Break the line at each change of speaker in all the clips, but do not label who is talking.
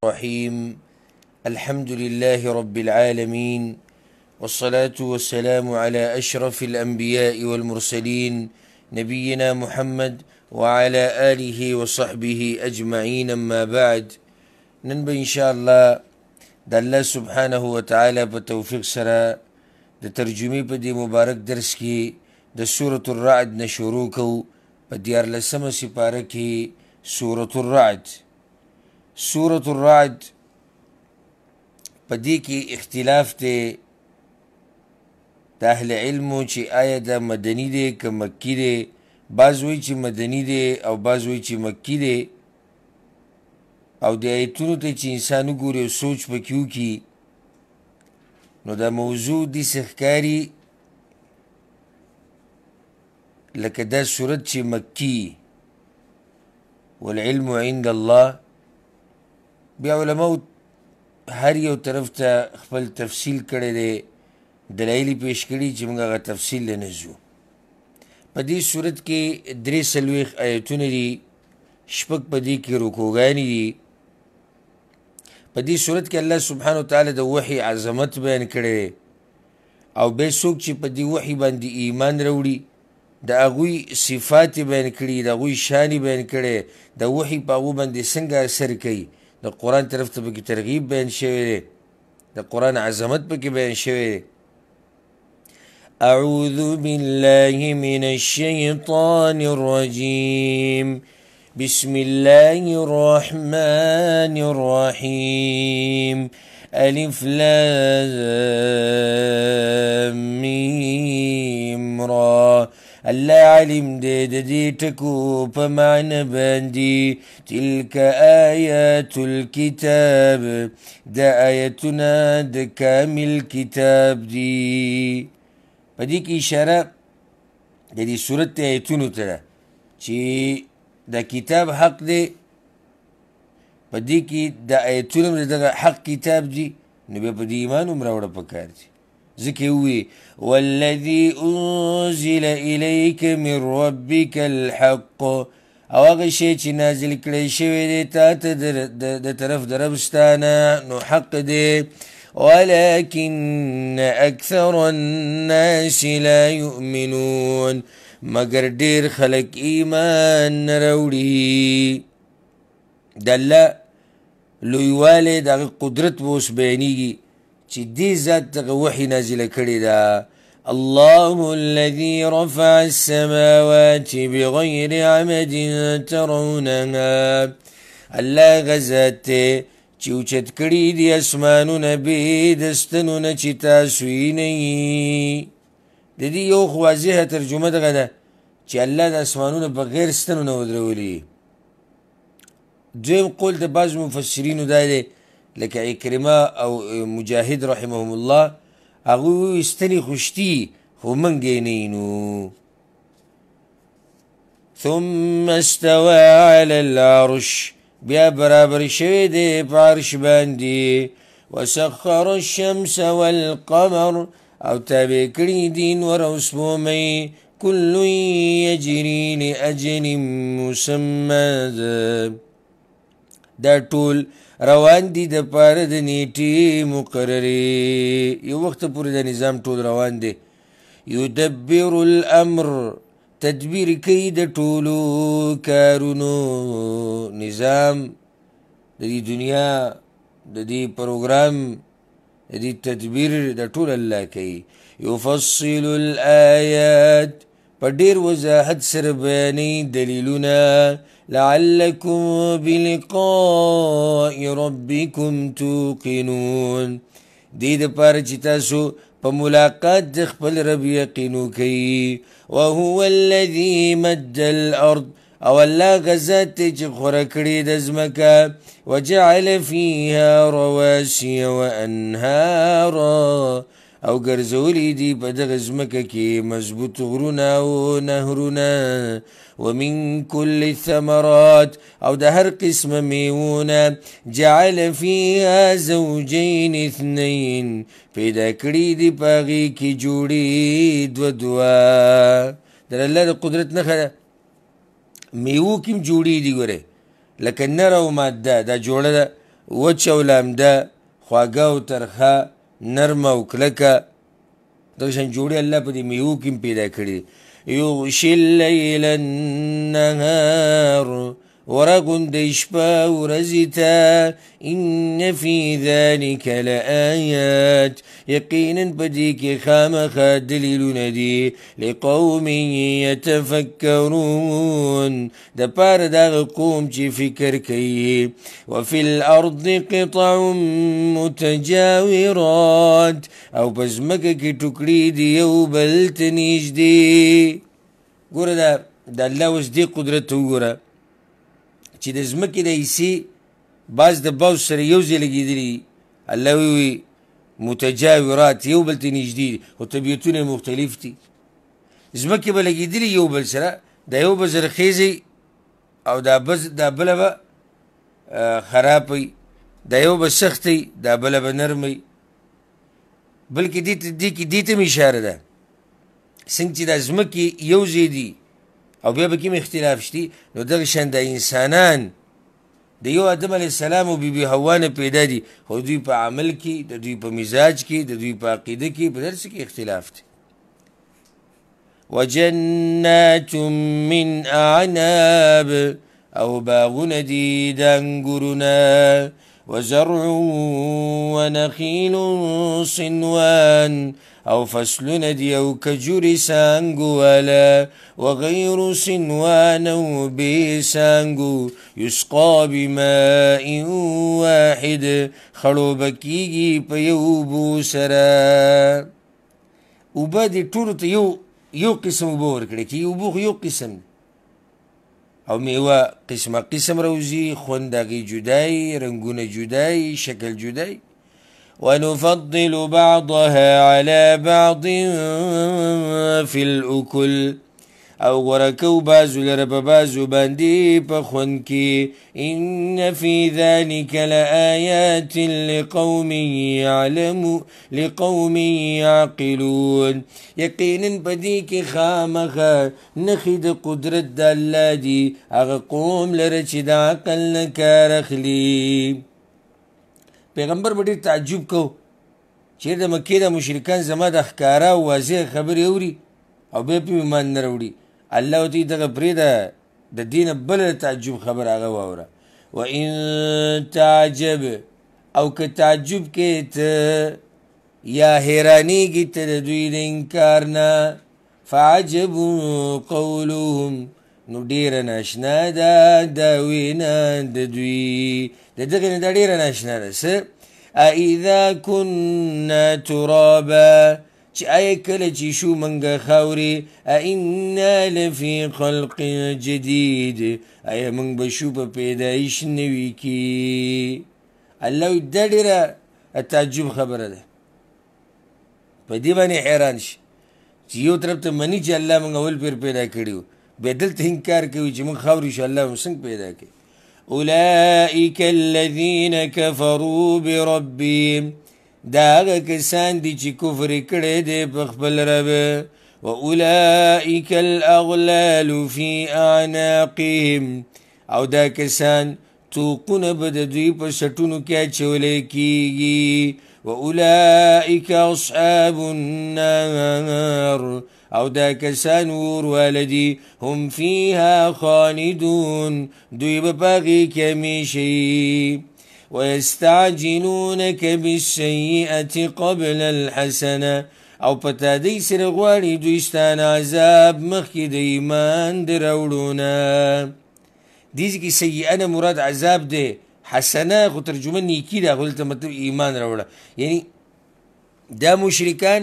الرحيم الحمد لله رب العالمين والصلاة والسلام على أشرف الأنبياء والمرسلين نبينا محمد وعلى آله وصحبه أجمعين أما بعد ننبه إن شاء الله دا الله سبحانه وتعالى بتوفيق سرا دا ترجمي بدي مبارك درس کی دا سورة الرعد نشروكو بديار لسما سپاركي سورة الرعد. سورة الرعد پدی کی اختلاف تے دا اہل علمو چی آیا دا مدنی دے که مکی دے، بعض وی چی مدنی دے او بعض وی چی مکی دے، او دا آیتونو تے چی انسانو گوری و سوچ پکیو کی نو دا موضوع دی سخکاری لکه دا سورت چی مکی والعلم عند الله. بیا علماء هر یو طرف تا خپل تفصیل کرده ده، دلائلی پیش کری چی منگا غا تفصیل لنزو. پا دی صورت کے 3 آیتون دی، شپک پا دی کی رکوگانی دی. پا دی صورت کے اللہ سبحانه وتعالی دا وحی عظمت بیان کرده او بے سوک چی پا دی وحی باندی ایمان روڑی دا اغوی صفات بیان کری، دا اغوی شانی بیان کرده، دا وحی پا اغو باندی سنگا اثر کئی، دا قرآن طرف تا پکی ترغیب بیان شوئے دے، دا قرآن عظمت پکی بیان شوئے دے. اعوذ باللہ من الشیطان الرجیم بسم اللہ الرحمن الرحیم الف لام میم را. اللہ علم دے دی ٹکو پا معنی باندی تلک آیات الكتاب دا آیتنا دا کامل کتاب دی. پا دی کی اشارہ دا دی صورت تے آیتونو ترہ چی دا کتاب حق دے، پا دی کی دا آیتونو دا حق کتاب دی نبی پا دی ایمان امراوڑا پکار دی. ذکر ہوئی والذی انزل الیک من ربک الحق، او اغا شئی چی نازل کلی شوی دے تا تا دا طرف دربستانا نو حق دے ولیکن اکثر الناس لا یؤمنون، مگر دیر خلق ایمان نروڑی. دا اللہ لویوالے دا قدرت بوس بینیگی چی دی ذات تغا وحی نازل کردی دا. اللہ الذی رفع السماوات بغیر عمد ترونها، اللہ غزات تے چی اوچت کردی دی اسمانون بیدستنون چی تاسوی نئی. دی یو خوازیح ترجمه دا دا چی اللہ دا اسمانون بغیر استنون ودرولی. دویم قول دا بعض مفسرینو دا دے لکه اکرمه او مجاهد رحمهم الله اغو استنی خوشتی خو منگی نینو. ثم استوى على العرش، بیا برابر شوی دے پا عرش باندی. وسخر الشمس والقمر، او تابع کری دین ورسمومی کل یجری لأجل مسمى، دا طول روان دی دا پار دا نیٹی مقرری، یو وقت پوری دا نظام طول روان دی. یدبر الامر، تدبیر کئی دا طولو کارونو، نظام دا دی دنیا دا دی پروگرام دا دی تدبیر دا طول اللہ کئی. یفصل الآیات، پر دیر وضاحت سر بیانی دلیلونا لعلکم بلقاء ربکم توقنون، دید پار چتاسو پا ملاقات دخپل رب یقینو کئی. وهو الذی مد الارض، او اللہ غزات چی خورکڑی دزمکا وجعل فیها رواسی وانہارا، او گرزولی دی پا دغزمکا کی مضبوط غرونا و نهرونا. ومن كل الثمرات، او ده هر قسم میونا جعل فيها زوجين اثنين، پیدا کری دی پاغی کی جوڑی دو دوا. در اللہ دا قدرت نخدا میوو کم جوڑی دی گوره لکه نر او ماده دا جوړه ده وچه او لامده خواږه او ترخه نرمه او کلکه دغه شان جوړې الله په دې میوو کې پیدا کړي یغشي اللیل النهار ورغوندی شپه ورځې ته ان فی ذلک لآیات یقینا په دې کې خامخا دلیلونه دي لقوم یتفکرون د پاره دغه قوم چې فکر کوي وفي الارض قطع متجاورات او په ځمکه کې ټوکړې دي یو بل ته نږدې ګوره د الله اوس دې قدرت وګوره چې د ځمکې د حصې بعض د بعض سره یو ځای لګېدلي الله وی متجاورات یو بل ته نږدې دي خو طبیعتونه مختلف دي ځمکې به لګېدلي یو بل سره د یو به زرخیزی او دا بله به خرابی دا یو به سختی دا بله به نرمی بلکې دې ته م اشاره ده څنګه چې دا ځمکې یو ځای دي او بیا به کوم اختلاف شتي نو دغه شان د انسانان د یو آدم علیه السلام او بیبي حوا نه پیدا دي خو دوی په عمل کې د دوی په مزاج کې د دوی په عقیده کې په هر څه کې اختلاف دی وجنات من اعناب او باغونه دي د انګورونه وزرع ونخيل صنوان او فصلونه دي او کجوري سانګو والا وغير صنوان او بسانګو يسقى بماء واحد خړوب کیږي په یو بو سره اوبه دي ټولو ته یو قسم اوبه ورکړي چې اوبه خو یو قسم او میوه قسمه قسم روزي خوند هغې جدای رنګونه جدای شکل جدای ونفضل بعضها على بعض في الأكل او غرکو بازو لره په بازو باندې په خوند کې ان فی ذلک لآیات لقوم یعقلون یقینا په دې کې خامخا نښې د قدرت د الله دي هغه قوم لره چې د عقل نه کار اخلي پیغمبر به ډېر تعجب کو چېرې د مکې د مشرکان زما د ښکاره او واضح خبرې اوري او بیا پې ایمان نه راوړي الله ورته دغه پرېږده د دې نه بله تعجب خبر هغه واوره وان تعجب او که تعجب کې ته یا حیرانېږي ته د دوی د انکار نه فعجب قولهم نو ډېره ناشنا ده دا وینا د دوی د دغې نه دا ډېره ناشنا ده څه اذا كنا ترابا چې آیا کله چې شو منګه خاورې انا لفي خلق جدید آیا موږ به شو په پیدایش نوي کې الله وایي دا ډېره تعجب خبره ده په دې باندې حیران شي چې یو طرف ته مني چې الله موږ اول پیر پیدا کړي وو بیا دلته انکار کوي چې موږ خاورې شو الله موږ څنګه پیدا کړي اولئک الذین کفروا بربهم دا هغه کسان دي چې کفر کړی دی په خپل رب واولئک الاغلال فی اعناقهم او دا کسان توقونه به د دوی په سټونو کې اچولی کیږي واولئک اصحاب النار او دا کسان اور والدي هم فیها خالدون دوی به په هغې کې همیشه ويستعجلونك بالسيئة قبل الحسنة او پتادی سره غواړي دوی ستانه عذاب مخکې د ایمان د راوړونه دې کې سیئه نه مراد عذاب دی حسنه خو ترجمه نیکي ده هغه ته مطلب ایمان راوړه یعنی دا مشرکان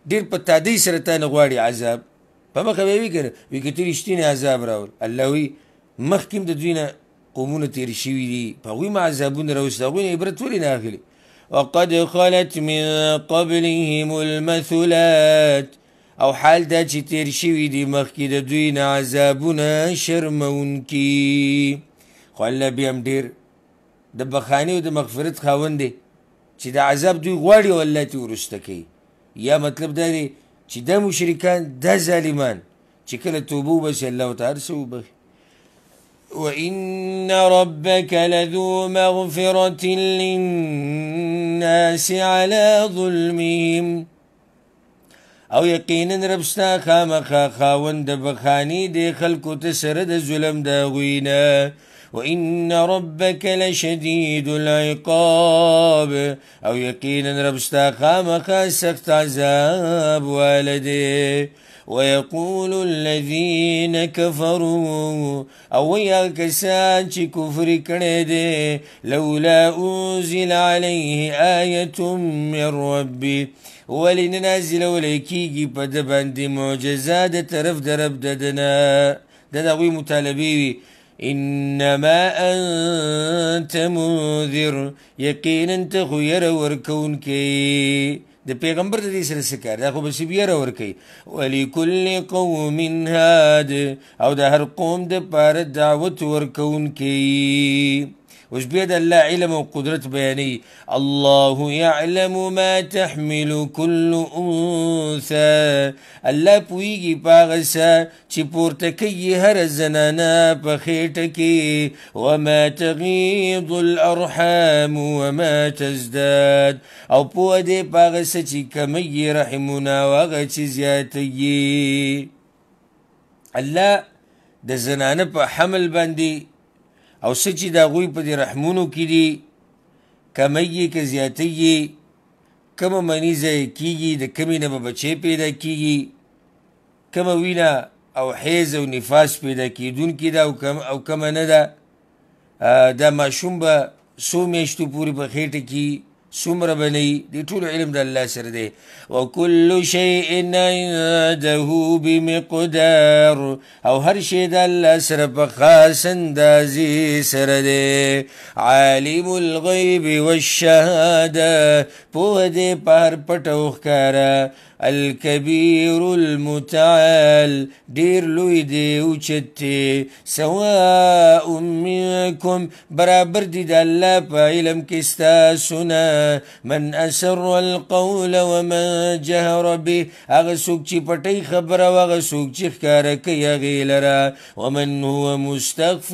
ډېر پتادی سره تا نه غواړي عذاب په مخه به وي که نه وي که ته رښتینې عذاب راوړ الله وایي مخکې هم د دوی نه قومونه تیر شوي دي په هغوی ما عذابونه راوستي هغوی نه عبرت ولې نه اخلي وقد خلت من قبلهم المثلات او حال دا چې تیر شوي دي مخکې د دوی نه عذابونه شرمونکي خو الله بیا هم ډېر د بخانې او د مغفرت خاوند دی چې د عذاب دوی غواړي او الله ترې وروسته کوي یا مطلب دا دی چې دا مشرکان دا ظالمان چې کله توبه وباسي الله ورته هر څه وبخي وإن ربك لذو مغفرة للناس على ظلمهم او یقینا ربستا خامخا خاوند بخانی دی خلکو ته سره د ظلم د غوینا وإن ربك لشديد العقاب او یقینا ربستا خامخا سخت عذاب والده ويقول الذين كفروا او يا كسان چی کفر کړي دي لولا انزل عليه آية من ربي ولن نازل ولیکیږي په د باندې معجزه د طرف د رب ددنه د هغوی مطالبې وي انما انت منذر یقینا ته خو یره ورکوونکی د پیغمبر د دې سره څه کار دا خو به صرف یره ورکوي ولکل قوم هاد او د هر قوم دپاره دعوت ورکوونکی اوس بیا د الله علم او قدرت بیانوي الله یعلم ما تحمل كل انثى الله پوهیږي په هغه څه چې پورته کوي هره زنانه په خېټه کې وما تغیض الارحام وما تزداد او پوه دی په هغه څه چې کموي رحمونه او هغه چې زیاتوي الله د زنانه په حمل باندې او څه چې د هغوی په دې رحمونو کې دي کمی که زیاتی کمه منیزه کیږي د کمې نه به بچی پیدا کیږي کمه وینه او حیض او نفاس پیدا کیدونکې ده او کمه نه ده دا ماشوم به څو میاشتو پورې په خېټه کې څومره به نه وي دې ټولو علم د الله سره دی وکل شیء عنده بمقدار او هر شی د الله سره په خاص اندازې سره دی عالم الغیب والشهاده پوه دی په هر پټ او ښکاره الكبير المتعال دير لوی دی اوچت دی سواء منكم برابر دی د الله په علم کې ستاسونه من اسر القول ومن جهر به هغه څوک چې پټۍ خبره او هغه څوک چې ښکاره کوي هغې لره ومن هو مستخف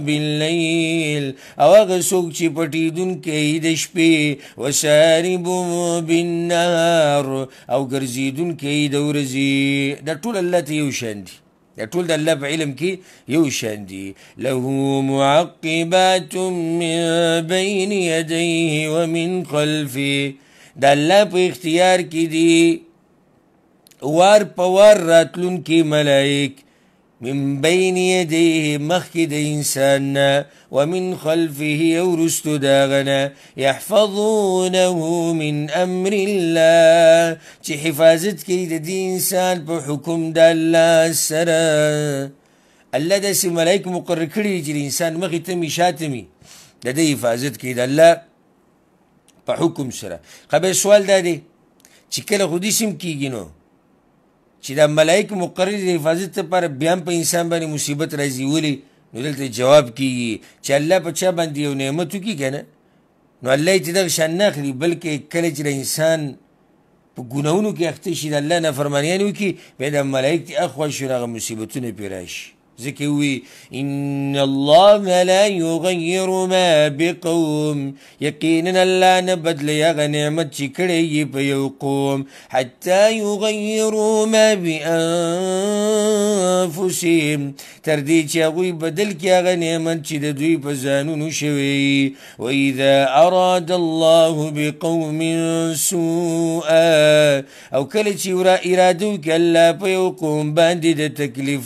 باللیل او هغه څوک چې پټېدونکی د شپې وسارب بالنهار او ګرځېدونکی د ورځې دا ټول الله ته یو شان دي دا ټول د الله په علم کې یو شان دي له معقبات من بین یدیه ومن خلفه د الله په اختیار کې دي وار په وار راتلونکي ملائک من بین یدیه مخکې د انسان نه ومن خلفه او رستو د هغه نه یحفظونه من امر الله چې حفاظت کوي د دې انسان په حکم د الله سره الله داسې ملایک مقرر کړي چې د انسان مخې ته مي شاته مي د ده حفاظت کوي د الله په حکم سره خو سوال دا دی چې کله خو داسې هم کېږي نو چې دا ملائک مقرر د حفاظت لپاره بیا هم په انسان باندې مصیبت راځي ولې نو دلته جواب کیږي چې الله په چا باندې یو نعمت وکړي که نه نو الله یې دغه شان نه اخلي بلکې کله چې د انسان په ګناهونو کې اخته شي د الله نافرمانیانې وکړي بیا د ملایک دې اخوا شي نو هغه مصیبتونه پرې راشي ځکه وی ان الله لا یغیر ما بقوم یقینا الله نه بدلوي هغه نعمت چې کړی یې په یو قوم حتی یغیروا ما بانفسهم تر دې چې هغوی بدل کړي هغه نعمت چې د دوی په ځانونو شوی واذا اراد الله بقوم سوءا او کله چې اراده وکړي الله په یو قوم باندې د تکلیف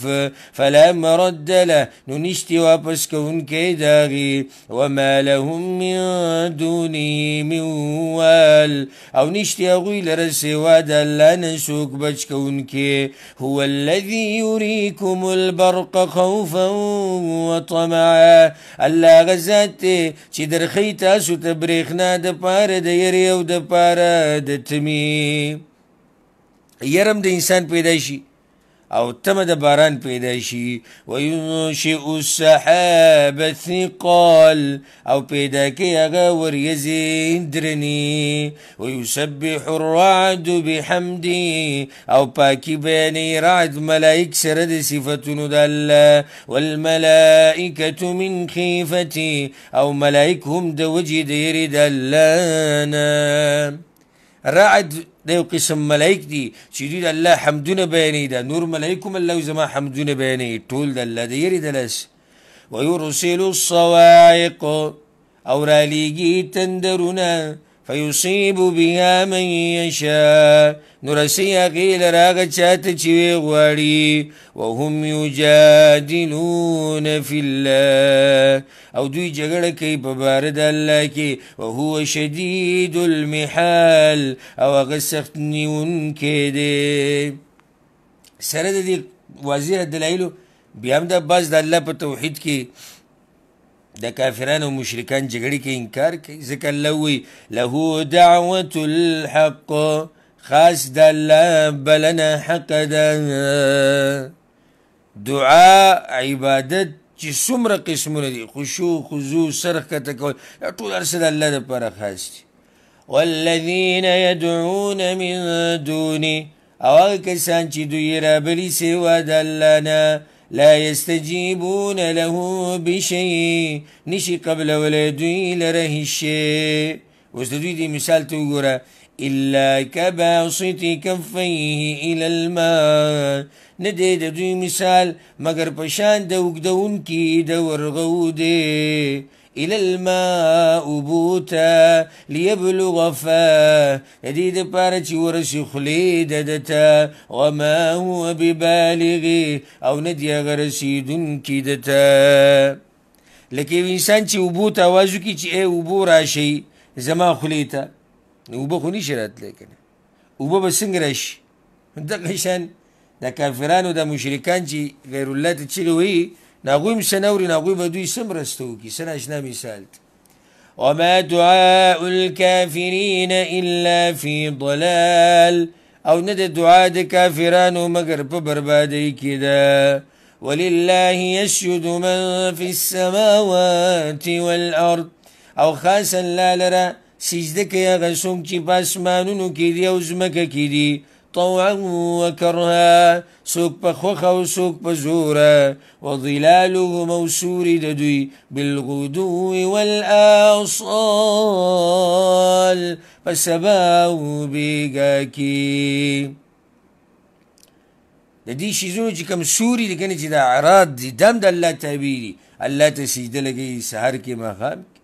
فلا مرد له نو نشتی واپس کوونکی داغي وما لهم من دونه من وال او نشتی هغوی لره سوا د الله نه څوک بچ کوونکی هو الذي يريكم البرق خوفا وطمعا الله هغه ذات دی چې درښیي تاسو ته برېښنا دپاره د یرې او دپاره د تمې یره هم د انسان پیدا شي او تمه د باران پیدا شي. وینشئ السحاب الثقال او پیدا کوي هغه وریځې درنې. ویسبح الرعد بحمده او پاکي بیانوي رعد ملائک سره د صفتونو د الله. والملائکة من خیفته او ملائک هم د وجې د یرې د الله نه. رعد د یو قسم ملائک دي چې دوی د الله حمدونه بیانوي. دا نور ملائک هم الله زما حمدونه بیانوي ټول د الله د یرې د لس. ویرسل الصواعق او رالیږي تندرونه فیصیب بها من یشاء نو رسي هغې لره هغه چاته چې ویې غواړي. وهم یجادلون فی الله او دوی جګړه کوي په باره د الله کې. وهو شدید المحال او هغه سخت نیونکی دی. سره د دې واضح دلایلو بیا هم د بعض د الله په توحید کې د کافرانو او مشرکان جګړې کې انکار کوي. ځکه الله وایي له دعوة الحق خاص د الله بلنه حق ده. دعا عبادت چې څومره قسمونه دي خشوع خضوع سر ښکته کول ټول هر څه د الله دپاره خاص دي. والذین یدعون من دونه او هغه کسان چې دوی رابلي سوا د الله نه لا یستجیبون له بشیء نشي قبلولی دوی لره هیڅ شی. اوس د دوی دې مثال ته وګوره. الا کباسط کفیه الی الماء نه دی د دوی مثال مګر په شان د اوږدونکي د ورغو دی. الى الماء اوبو ته لیبلغ فاه د دې دپاره چې ورسي خولې د ده ته. وما هو ببالغې او نه دی هغه رسېدونکي ده ته. لکه یو انسان چې اوبو ته اواز وکړي چې ای اوبو راشئ زما خولې ته نو اوبه خو نشي راتلی که نه اوبه به څنګه راشي. دغه شان د کافرانو د مشرکان چې غیر الله ته چغې وایي نو هغوی هم څه نه اوري نو هغوی به دوی څه مرسته وکړي. څه ناشنا مثال دی. وما دعاء الكافرین الا فی ضلال او نه د دعا د کافرانو مګر په بربادۍ کې ده. ولله یسجد من فی السماوات والارض او خاص الله لره سجده کوي هغه څوک چې په اسمانونو کې دي او ځمکه کې دي. طوعا وکرها څوک په خوښه او څوک په زوره. وظلالهم او سوري د دوی بالغدو والآصال په سبا او بېګا کې. د دې شیزونو چې کوم سوري دي که نه چې د اعراض دي دا هم د الله تابع دي. الله ته سجده لګوي سحر کې ماښام کې.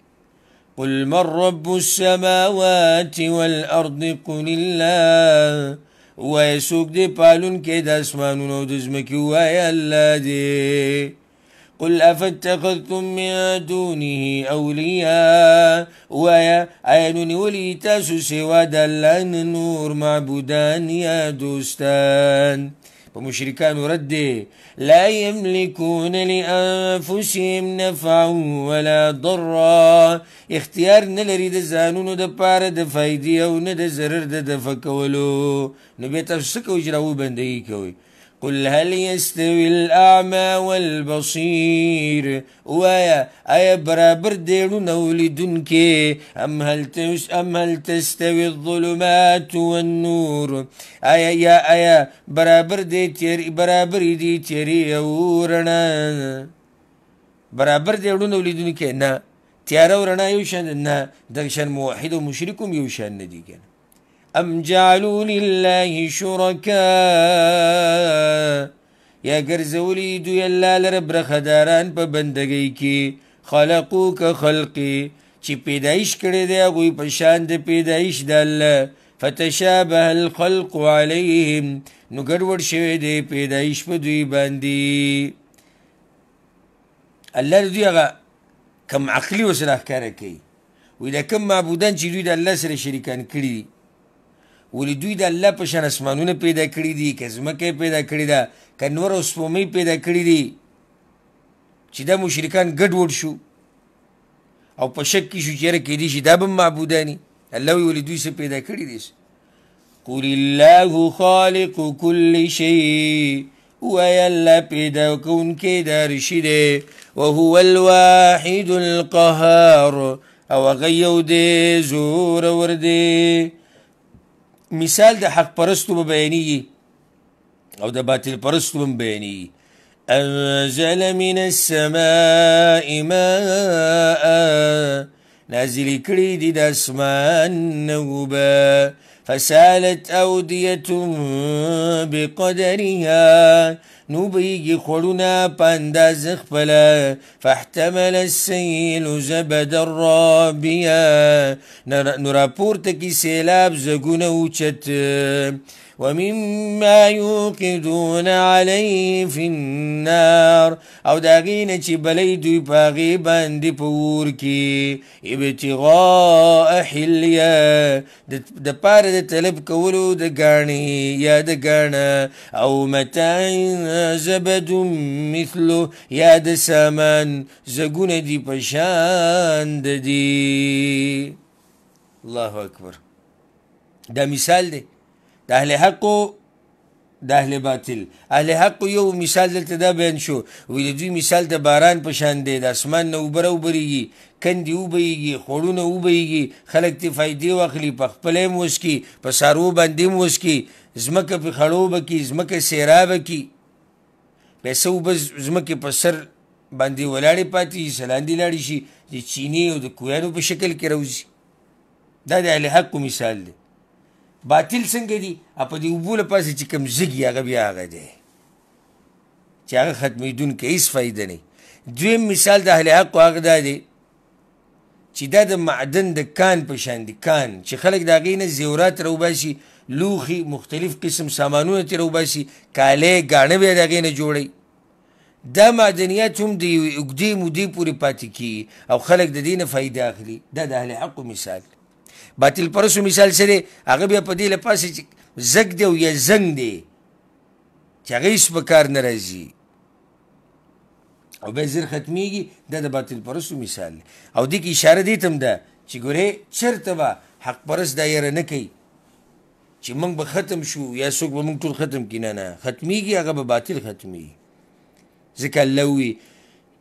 قل من رب السماوات والارض قل الله وایه څوک دی پالونکی د اسمانونو او د ځمکې وایه الله دی. قل افاتخذتم من دونه اولیاء وایه آیا نو نیولي تاسو سوا د الله نه نور معبودان یا دوستان. په مشرکانو رد دی. لا یملکون لانفسهم نفعا ولا ضرا اختیار نه لري د ځانونو دپاره د فایدې او نه د ضرر د دفع کولو. نو بیا تاسو څه کوئ چې راوبندګي کوئ. قل هل يستوي الأعمى والبصير ويا آیا برابر دی ړوند او لیدونکی. ام هل تستوي الظلمات والنور آیا برابر دی تیری او رڼا. برابر دی ړوند او لیدونکی نه. تیاره او رڼا یو شان نه. دغه شان موحد او مشرک هم یو شان نه دي که نه. ام جعلوا لله شرکاء یا ګرځولي دوی الله لره برخداران په بندګۍ کې. خلقو که خلقي چې پیدایش کړی دی هغوی په شان د پیدایش د الله. فتشابه الخلق علیهم نو ګډوډ شوی دی پیدایش په دوی باندې. الله د دوی هغه کم عقلي ورسره ښکاره کوي. وایي دا کم معبودان چې دوی د الله سره شریکان کړي دي ولې دوی د الله په شان اسمانونه پیدا کړي دي که ځمکه پیدا کړې ده که نور او سپومۍ پیدا کړي دي چې دا مشرکان ګډوډ شو او په شک کې شو چې یاره کیدای شي دا به معبوداني. الله وایي ولې دوی څه پیدا کړي دي. قل الله خالق كل شيء وای الله پیدا کوونکی د هر شي دی وهو الواحد القهار او هغه یو دی زورور دی. مثال د حق پرستو به بیانیږي او د باطل پرستو هم بیانیږي. انزل من السماء ماء نازلی کړي دي د اسمان نه اوبه فسالت اودیة بقدرها نو بیږي خوړونه په اندازه خپله فاحتمل السیل زبدا رابیا نو راپورته کي سیلاب زګونه اوچت ومما يوقدون عليه في النار او داغینه چې بلی دوی په هغې باندې په اور کې ابتغاء حلیه د پاره د طلب کولو د ګاڼې یا د ګاڼه او متاع زبد مثلو یا د سامان زګونه دي په شان د دي. الله اکبر. دا مثال دی د اهل حق و د اهل باطل. اهل حق یو مثال دلته دا بیان شو وی د دوی مثال د باران په شان دی د اسمان نه اوبه راوبریږي کندې وبهیږي خوړونه وبهیږي خلک ترې فایدې واخلي په خپله هم وڅکي په څاروو باندې هم وڅکي ځمکه پرې خړوبه کړي ځمکه سیرابه کړي بیا څه اوبه ځمکې په سر باندې ولاړې پاتې شي څه لاندې لاړې شي د چینې او د کویانو په شکل کې راوځي. دا د اهل حقو مثال دی. باطل څنګه دي؟ په دې اوبو لپاسې چې کوم زږي هغه بیا هغه دی چې هغه ختمېدونکی هېڅ فایده نه. دویم مثال د اهل حقو هغه دا دی چې دا د معدن د کان په شان دي. کان چې خلک د هغې نه زیورات راوباسي لوښي مختلف قسم سامانونه ترې راوباسي کالی ګاڼه بیا د هغې نه جوړوي. دا معدنیات هم د یوې اوږدې مودې پورې پاتې کېږي او خلک د دې نه فایده اخلي. دا د اهل حقو مثال. باطل پرسو مثال څه دی؟ هغه بیا په دې لپاسې چې زګ دی او یا زنګ دی چې هغه هېڅ په کار نه راځي او بیا زر ختمیږي. دا د باطل پرستو مثال دی. او دې کې اشاره دې ته هم ده چې ګورې چېرته به حق پرست دا یره نه کوي چې موږ به ختم شو یا څوک به موږ ټول ختم کړي. نه نه ختمیږي هغه به باطل ختمیږي. ځکه الله وي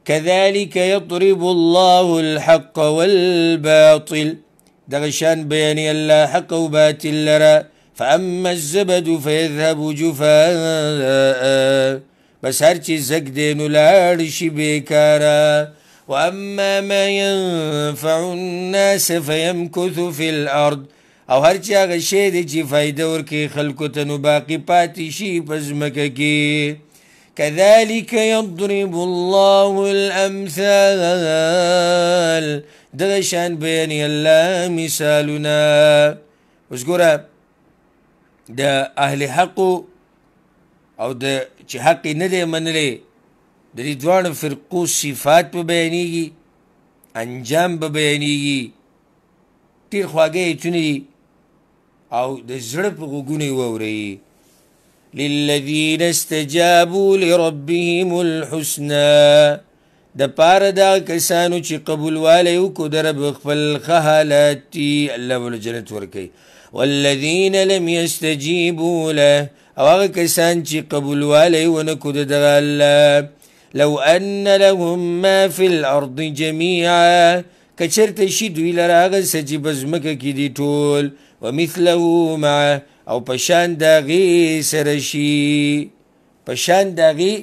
كذلك يضرب الله الحق والباطل دغه شان بیانې الله حق او باطل لره. فاما الزبد فيذهب جفاء بس هر چې زګ دی نو لاړ شي بېکاره. واما ما ينفع الناس فيمكث في الارض او هر چې هغه شی دی چې فایده ورکوي خلکو ته نو باقي پاتې شي په ځمکه کې. كذلك يضرب الله الامثال دغه شان بیانې الله مثالونه. اوس ګوره د اهل حقو او د چې حق یې نه دی منلی د دې دواړو فرقو صفات به بیانېږي انجام به بیانېږي. ډېر خواږه ایتونه دي او د زړه په غوږونو یې واورئ. للذین استجابوا لربهم الحسنى د پاره دا کسانو چې قبولوالی وکړو د رب خپل ښه حالات دي الله به له جنت ورکوي. والذین لم یستجیبوا له او هغه کسان چې قبولوالی ونه کړو د دغه الله لو ان لهم ما فی الارض جمیعا که چېرته شي دوی لره هغه څه چې په ځمکه کې دي ټول ومثله معه او په شان د هغې سره شي په شان د هغې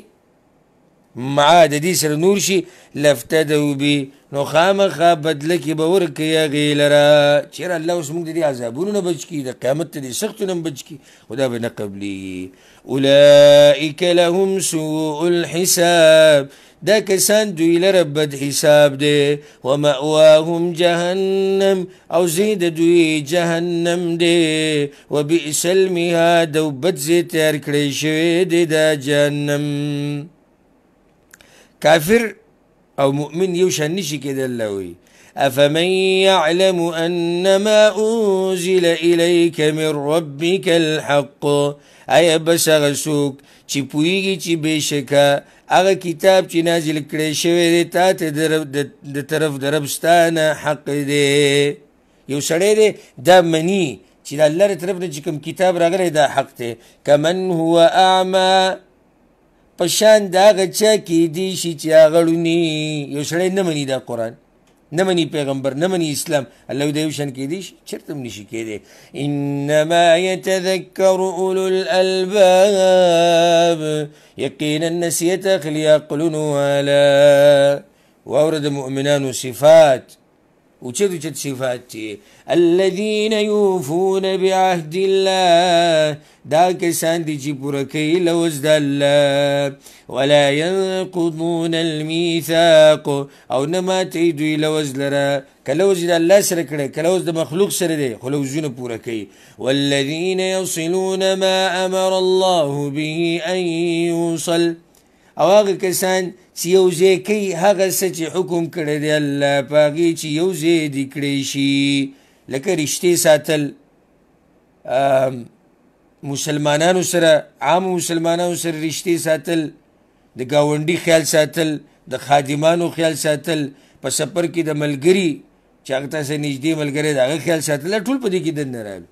مع د دې سره نور شي لفتدو بي نو خامخا بدله کې به ورکوي هغې لره. چېرې الله اوس موږ د دې عذابونو نه بچ کړي د قیامت ته دې سختو نه بچ کړي خو دا به نه قبلېږي. اولئک لهم سوء الحساب دا کسان دوی لره بد حساب دی. ومأواهم جهنم او زید دوی جهنم دی. وبئس المهاد او بد ځای تیار کړی شوی دی دا جهنم. کافر او مؤمن یو شان نشي کېدی. الله وایي افمن يعلم انما انزل اليك من ربك الحق ایا بس هغه څوک چې پوهېږي چې بېشکه هغه کتاب چې نازل کړی شوی دی تا ته د طرف د رب ستا نه حق دی. یو سړی دی دا مني چې د الله د طرف نه چې کوم کتاب راغلی دا حق دی. کمن هو اعما په شان د هغه چا کیدی شي چې هغه ړوني یو سړی نه مني دا قرآن نه مني پیغمبر نه مني اسلام الله د یو شان کیدی شي چېرته هم نشي کیدی انما یتذکر اولو الالباب یقینا نصیحت اخلي عقلونو والا واوره د مؤمنانو صفات اوچت اوچت صفات دي الذين يوفون بعهد الله دا کسان دي چې پوره کوي لوز د الله ولا ينقضون الميثاق او نه ماتوي دوی لوز لره که لوز د الله سره کړی که لوز د مخلوق سره دی خو لوزونه پوره کوي والذين يصلون ما امر الله به ان يوصل او هغه کسان چې یو ځای کوي هغه څه چې حکم کړی دی الله په هغې چې یو ځای دې کړی شي لکه رشتې ساتل مسلمانانو سره عامو مسلمانانو سره رشتې ساتل د ګاونډي خیال ساتل د خادمانو خیال ساتل په سفر کې د ملګري چې هغه تاسې نږدې ملګری د هغه خیال ساتل ټول په دې کې دننه راغلي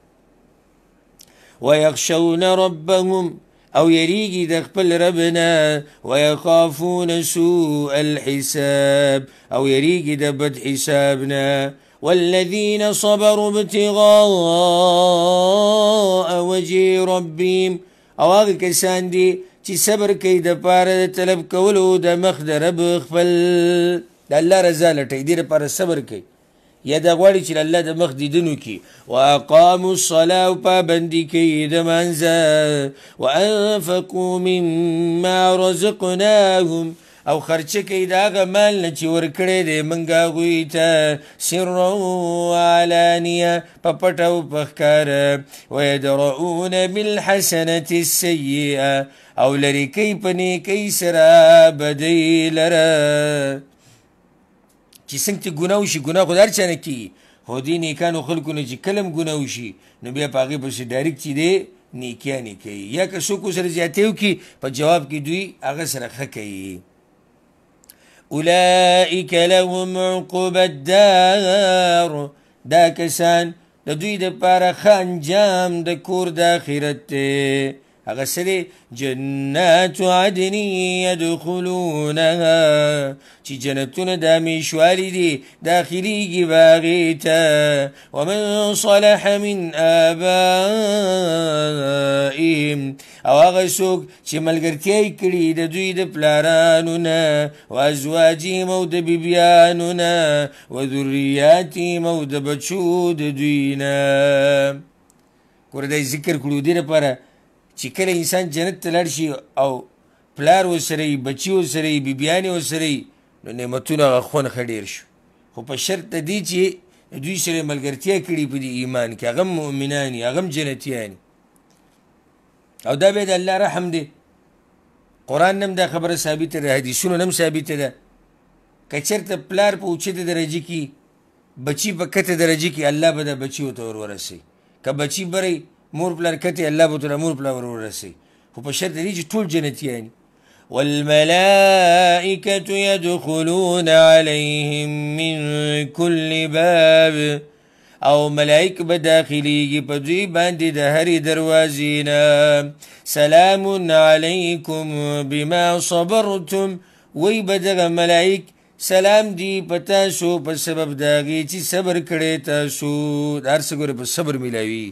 ویخشون ربهم او یریږي د خپل ربنا ویخافون سوء الحساب او یریږي د بد حسابنا والذین صبروا ابتغاء وجه ربهم او هغه کسان دي چې صبر کوي د پاره د طلب کولو د مخ د رب خپل د الله رضا لټوي دې لپاره صبر کوي یا دا غواړي چې الله د مخ دیدنو کې واقاموا الصلاه او پابندي کوي د منځه وانفقوا مما رزقناهم او خرچه کوي د هغه مال نه چې ورکړی دی موږ هغوی ته سرا وعلانیه په پټ او په ښکاره ویدرؤون بالحسنة السیئه او لرې کوي په نیکۍ سره بدۍ لره چې څنګه چې ګناه وشي ګناه خو د هر چا نه کېږي خو دې نیکانو خلکو نه چې کله هم ګناه وشي نو بیا په هغې پسې ډایرکټ چې دی نیکیانې کوي یا که څوک ورسره زیاتې وکړي په جواب کې دوی هغه سره ښه کوي اولئک لهم عقبى الدار دا کسان د دوی دپاره ښه انجام د کور د آخرت دی هغه څه دی جنات عدن یدخلونها چې جنتونه د همیشوالي دي داخلیږي به هغې ته ومن صلح من آبائهم او هغه څوک چې ملګرتیا یې کړي د دوی د پلارانو نه وازواجهم او د بیبیانو نه وذریاتهم او د بچو د دوی نه ګوره دا ذکر کړو دې لپاره چې کله انسان جنت ته لاړ شي او پلار ورسره وي بچي ورسره وي بیبیانې ورسره وي نو نعمتونه هغه خوند ښه ډېر شو خو په شرط د دې چې دوی سره ملګرتیا کړي په دې ایمان کې هغه هم مؤمنان هغه هم جنتیان او دا بیا د الله رحم دی قرآن نه هم دا خبره ثابته ده حدیثونو نه هم ثابته ده که چېرته پلار په اوچته درجه کې بچي په کته درجه کې الله به دا بچي ورته ورورسوي که بچي بری مور پلار کته الله به ورته مور پلار ورورسوي خو په شرط دی چې ټول جنتیان والملائکة يدخلون عليهم من كل باب او ملائک به داخلیږي په دوی باندې د هرې دروازې نه سلام علیکم بما صبرتم وی به دغه ملائک سلام دی په تاسو په سبب د هغې چې صبر کړی تاسو د هر څه ګوره په صبر میلاوي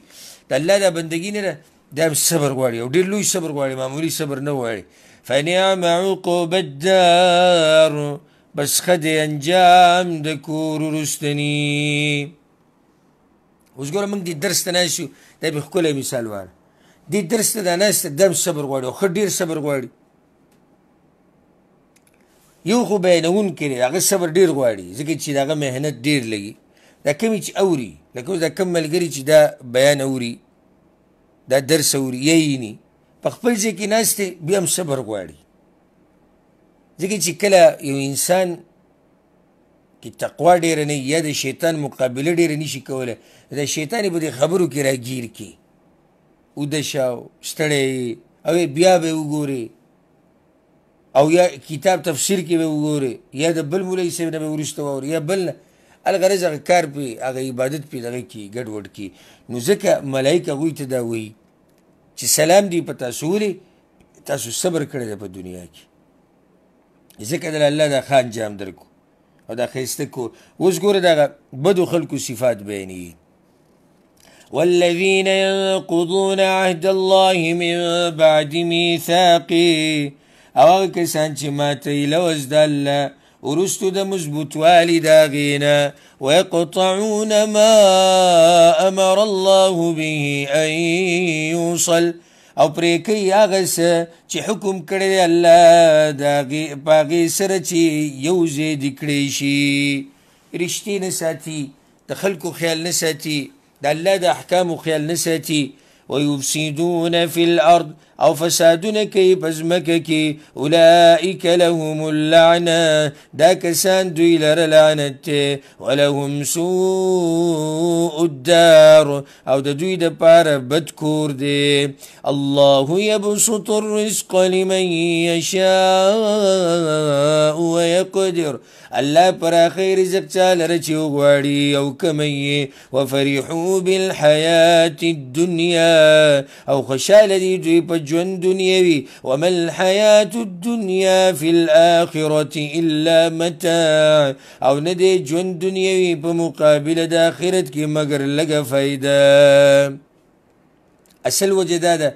د الله دا بندګي نه ده دا هم صبر غواړي او ډېر لوی صبر غواړي معمولي صبر نه غواړي فنعم عقب الدار بس ښه دی انجام د کور وروستني اوس ګوره موږ دې درس ته ناست یو دا به ښکلی مثال واړه دې درس ته دا ناسته دا هم صبر غواړي او ښه ډېر صبر غواړي یو خو بیانونکی دی هغه صبر ډېر غواړي ځکه چې د هغه محنت ډېر لګي دا کمې چې اوري لکه اوس دا کم ملګري چې دا بیان اوري دا درس اوري یا ییني په خپل ځای کې ناست دی بیا هم صبر غواړي ځکه چې کله یو انسان کې تقوا ډېره نه یا د شیطان مقابله ډېره نشي کولی د شیطان یې به د خبرو کې راګیر کړي اوده شه ستړی او بیا به وګورې او یا کتاب تفسیر کې به وګورې یا د بل مولوي صاحب نه به وروسته واورې یا بل نه الغرض هغه کار پې هغه عبادت پې دغه کړي ګډوډ کړي نو ځکه ملایک هغوی ته دا وایي چې سلام دی په تاسو ولې تاسو صبر کړی دی په دنیا کې ځکه د الله دا ښه انجام درکو او دا ښایسته کو. اوس ګوره دغه بدو خلکو صفات بیانوي. والذین ینقضون عهد الله من بعد میثاقه، او هغه کسان چې ماتوي لوز د الله وروستو د مضبوطوالي د هغې نه. ویقطعون ما امر الله به ان یوصل، او پرې کوي هغه څه چې حکم کړی دی الله په هغې سره چې یو ځای دې کړی شي. رښتې نه ساتي، د خلکو خیال نه ساتي، د الله د احکامو خیال نه ساتي. ویفسدون فی الارض، او فسادونه کوي په ځمکه کې. اولئک لهم اللعنه، دا کسان دوی لره لعنت دی. ولهم سوء الدار، او د دوی دپاره بد کور دی. الله یبسط الرزق لمن یشاء ویقدر، الله پراخی رزق چا لره چې وغواړي او کمی. وفرحوا بالحیات الدنیا، او خوشحاله دي دوی په ژوند دنیوي. وما الحیات الدنیا فی الاخرة الا متاع، او نه دی ژوند دنیوي په مقابله د آخرت کې مګر لږه فایده. اصل وجه دا ده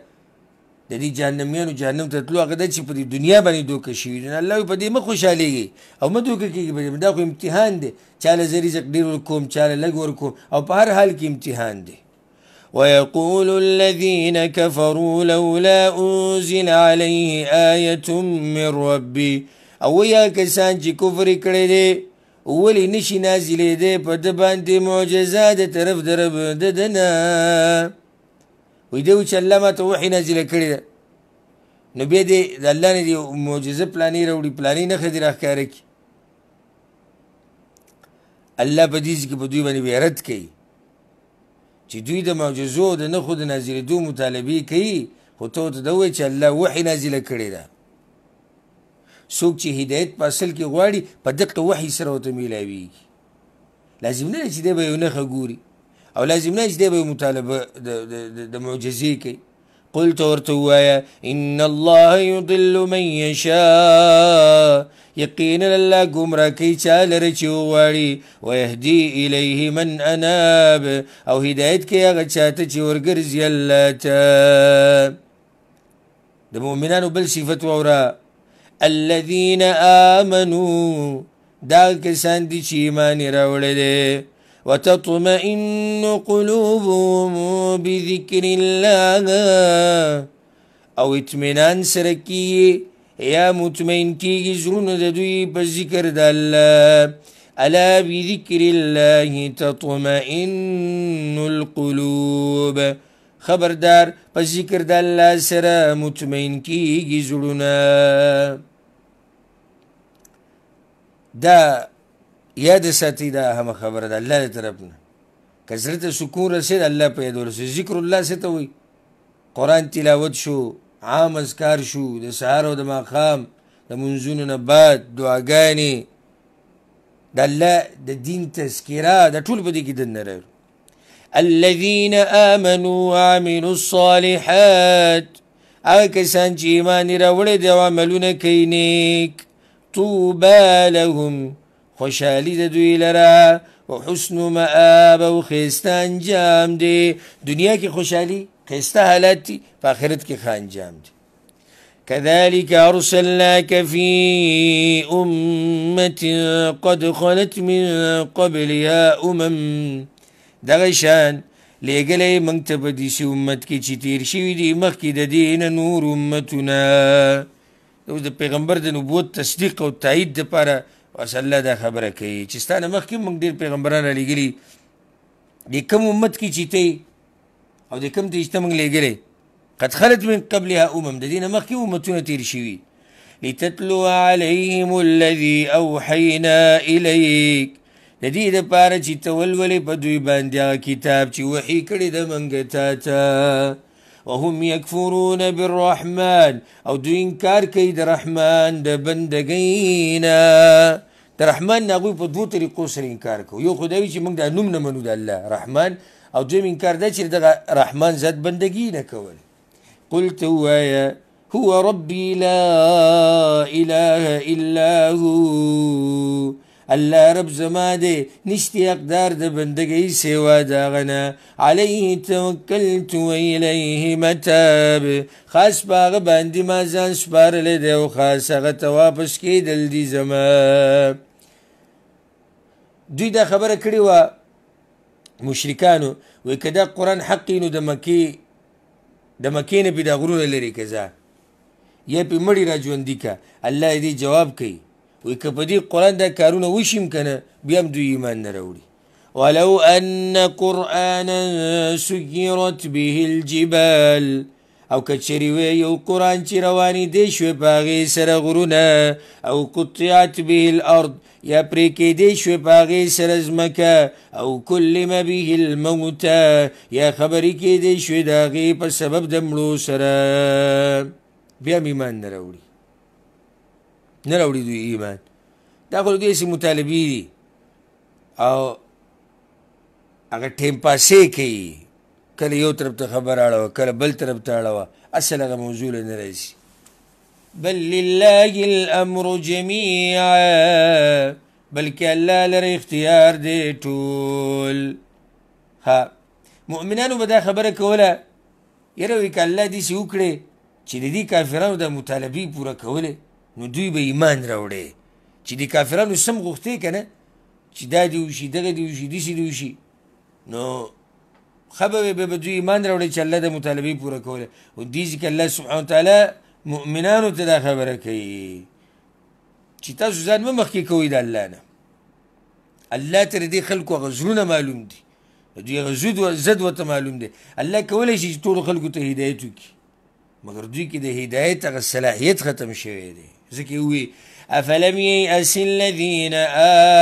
د دې جهنمیانو جهنم ته تلو هغه ده چې په دې دنیا باندې دوکه شوي دي. الله په دې مه خوشحالېږي او مه دوکه کېږي، دا خو امتحان دی. چاله زه رزق ډېر ورکوم، چاله لږ ورکوم، او په هر حال کې امتحان دی. ويقول الذين كفروا لولا أنزل عليه آية من ربي، او یا کسان چې کفر کړی دی ولې نشي نازلېدی په ده باندې معجزه د طرف د رب د ده نه. وایي دی چې الله ماته وحي نازله کړې ده، نو بیا دې د الله نه دې معجزه پلانې راوړي، پلانې نښه دې راښکاره کړي. الله په دې کې په دوی باندې بیا رد کوي چې دوی د معجزو د نښو د نازلېدو مطالبې کوي، خو ته ورته دا ووایي چې الله وحي نازله کړې ده. څوک چې هدایت په اصل کې غواړي په دقه وحي سره ورته میلاویږي. لازم نه دی چې دی به یو نښه ګوري، او لازم نه چې دی به یو مطالبه د معجزې کوي. قل ته ورته ووایه ان الله یضل من یشاء، یقینا الله ګمراه کوي چا لره چې وغواړي. ویهدي الیه من اناب، او هدایت کوي هغه چاته چې ورګرځي الله ته. د مؤمنانو بل صفت واوره، الذین آمنوا، دا کسان دي چې ایمان یې راوړی دی. وتطمئن قلوبهم بذکر الله، او اطمینان سره کیږي یا مطمئن کیږي زړونه د دوی په ذکر د الله. الا بذکر الله تطمئن القلوب، خبردار په ذکر د الله سره مطمئن کیږي زړونه. دا یاد ساتي، دا هم خبره ده الله طرف نه. که زړه ته سکون رسید الله په یاد ورسید. ذکر الله څه ته وایي؟ قرآن تلاوت شو، عام اذکار شو، د سهار او د ماښام د منځونو نه بعد دعاګانې، د الله د دین تذکره، د ټول په دې کې دننه راغلي. الذین آمنوا وعملوا الصالحات، هغه کسان چې ایمان یې راوړی دی او عملونه کوي نیک. طوبی لهم، خوشحالي د دوی لره. وحسن مآب، او ښایسته انجام دی. دنیا کې خوشحالي ښایسته حالات دي، په آخرت کې ښه انجام دی. كذلك أرسلناك في أمة قد خلت من قبلها دغه شان لیږلی موږ ته په داسې امت کې چې تیر شوي دي مخکې د دې نه نور امتونه. اوس د پیغمبر د نبوت تصدیق او تایید دپاره اوس الله دا خبره کوي چې ستا نه مخکې موږ ډېر پیغمبران رالیږلي، د کوم امت کې چې ته او د کوم ته چې ته موږ لیږلی. قد خلت من قبلها د دې نه مخکې امتونه تیر شوي. لتتلو علیهم الذي اوحینا الیک، د دې دپاره چې ته ولولې په دوی باندې هغه کتاب چې وحي کړی د موږ تا ته. وهم یکفرون بالرحمن، او دوی انکار کوي د رحمان د بندګۍ نه. د رحمان نه هغوی په دوو طریقو سره انکار کوي. یو خو دا وي چې موږ دا نوم نه منو د الله رحمان، او دویم انکار دا چې دغه رحمان ذات بندګي نه کول. قل ته ووایه هو ربي لا اله الا هو الله رب زما دے نشتی اقدار د بندگی سوا داغنا علیه توکلت و الیه متاب خاص باغ باندې ما ځان سپارلی دی او خاص هغه ته واپس کیدل دي زما دوی دا خبره کړې وه مشرکانو وایي که دا قرآن حق نو د مکې نه پې دا غرونه لرې که ځه یا پې مړي را ژوندي که الله یې دې جواب کوي وی که په دې قرآن دا کارونه وشیم که نه بیا هم دوی ایمان نه راوړي ولو ان قرآنا سیرت به الجبال او که چېرې وی یو قرآن چې روانې دی شوې په هغې سره غرونه او قطعت به الارض یا پرې کېدی شوې په هغې سره ځمکه او کلم به الموته یا خبرې کېدی شوې د هغې په سبب د مړو سره بیا هم ایمان نه راوړي نه راوړي دوی ایمان دا خو داسې مطالبې دي او هغه ټیم پاسې کوي کله یو طرف ته خبر اړوه کله بل طرف ته اړوه اصل هغه موضوع له نه راځي بل لله الامر جميعا بلکې الله لره اختیار دی ټول ها مؤمنانو به دا خبره کوله یاره وایي که الله داسې وکړې چې د دې کافرانو دا مطالبې پوره کولې نو دوی به ایمان راوړی چې د کافرانو سم غوښتې که نه چې دا دې وشي دغه دې وشي داسې دې وشي نو ښه به به دوی ایمان راوړی چې الله د مطالبې پوره کولی او دې ځکه الله سبحانه وتعالی مؤمنانو ته دا خبره کوي چې تاسو ځان مه مخکې کوئ د الله نه الله ته د دې خلکو هغه زړونه معلوم دي د دوی هغه زد ورته معلوم دی الله کولی شي چې ټولو خلکو ته هدایت وکړي مگر دوی کې د هدایت هغه صلاحیت ختم شوی دی ځکه یې ووایي افلم ییأس الذین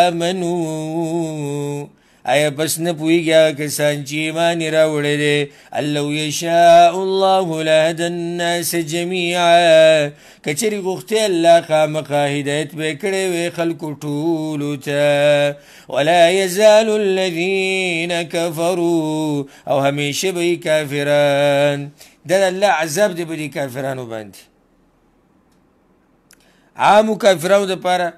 آمنوا آیا پس نه پوهېږي هغه کسان چې ایمان یې راوړی دی ان لو یشاء الله لهدی الناس جمیعا که چېرې غوښتې الله خامخا هدایت به یې کړی وی خلکو ټولو ته ولا یزال الذین کفروا او همیشه به یې کافران دا د الله عذاب دی په دې کافرانو باندې عامو کافرانو دپاره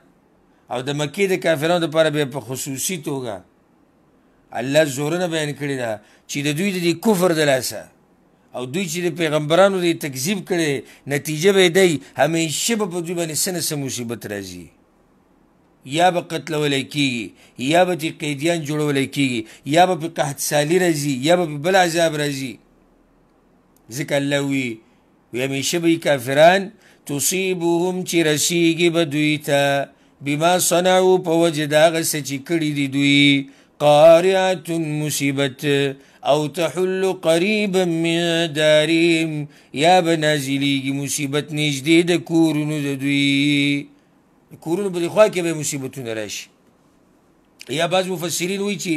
او د مکې د کافرانو دپاره بیا په خصوصي توګه الله زورونه بیان کړې ده چې د دوی د دې کفر د لاسه او دوی چې د پیغمبرانو د تکذیب کړی نتیجه به یې دی همیشه به په دوی باندې څه نه څه مصیبت راځي یا به قتلولی کېږي یا به ترې قیدیان جوړولی کېږي یا به پرې قحط سالي راځي یا به پرې بل عذاب راځي ځکه الله وی همیشه به کافران تصیبهم چې رسیږي به دوی ته بما صنعو په وجه د هغه څه چې کړي دي دوی قارعة مصیبت او تحل قریبا من دارهم یا به نازلیږي مصیبت نږدې د کورونو د دوی کورونو په دې خوا کې به مصیبتونه راشي یا بعض مفسرین وایي چې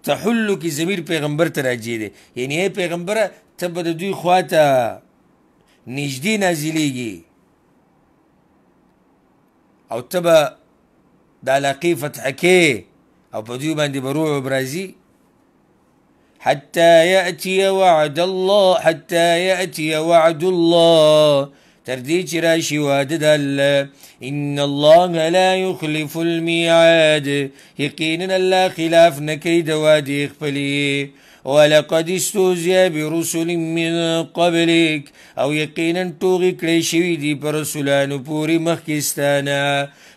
تحلو کې ضمیر پیغمبر ته راجع دی یعنې ای پیغمبره ته به د دوی خوا ته نږدې نازلیږي او ته به د علاقې فتحه کې او په دوی باندې به رعب راځي حتى يأتي وعد الله تر دې چې راشي واده د الله ان الله لا يخلف الميعاد یقینا الله خلاف نه کوي د وعدې خپلې ولقد استهزئ برسل من قبلك او یقینا ټوغې کړی شوي دي په رسولانو پورې مخکې ستانه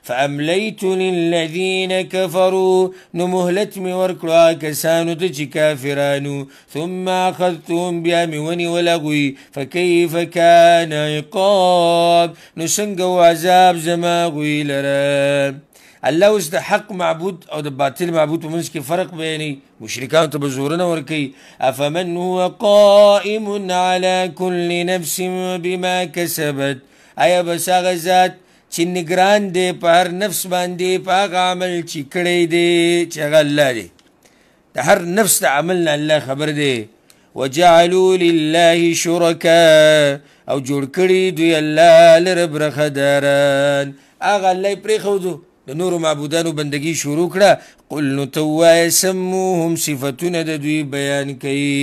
فاملیت للذین کفروا نو مهلت مې ورکړو کسانو ته چې کافرانو ثم اخذتهم بیا مې ونیول هغوی فکیف کان عقاب نو څنګه و عذاب زما هغوی لره الله اوس د حق معبود او د باطل معبود په منځ کې فرق بیانوي مشرکانو ته به زورونه ورکوي افمن هو قائم على كل نفس بما کسبت آیا بس هغه ذات چې نگران دی په هر نفس باندې په هغه عمل چې کړی دی چې هغه الله دی د هر نفس د عمل نه الله خبر دی وجعلوا لله شرکا او جوړ کړي دوی الله لره برخداران هغه الله یې پرېښودو د نورو معبودانو بندگی شروع کړه قل نو ته ووایه سموهم صفتونه د دوی بیان کوي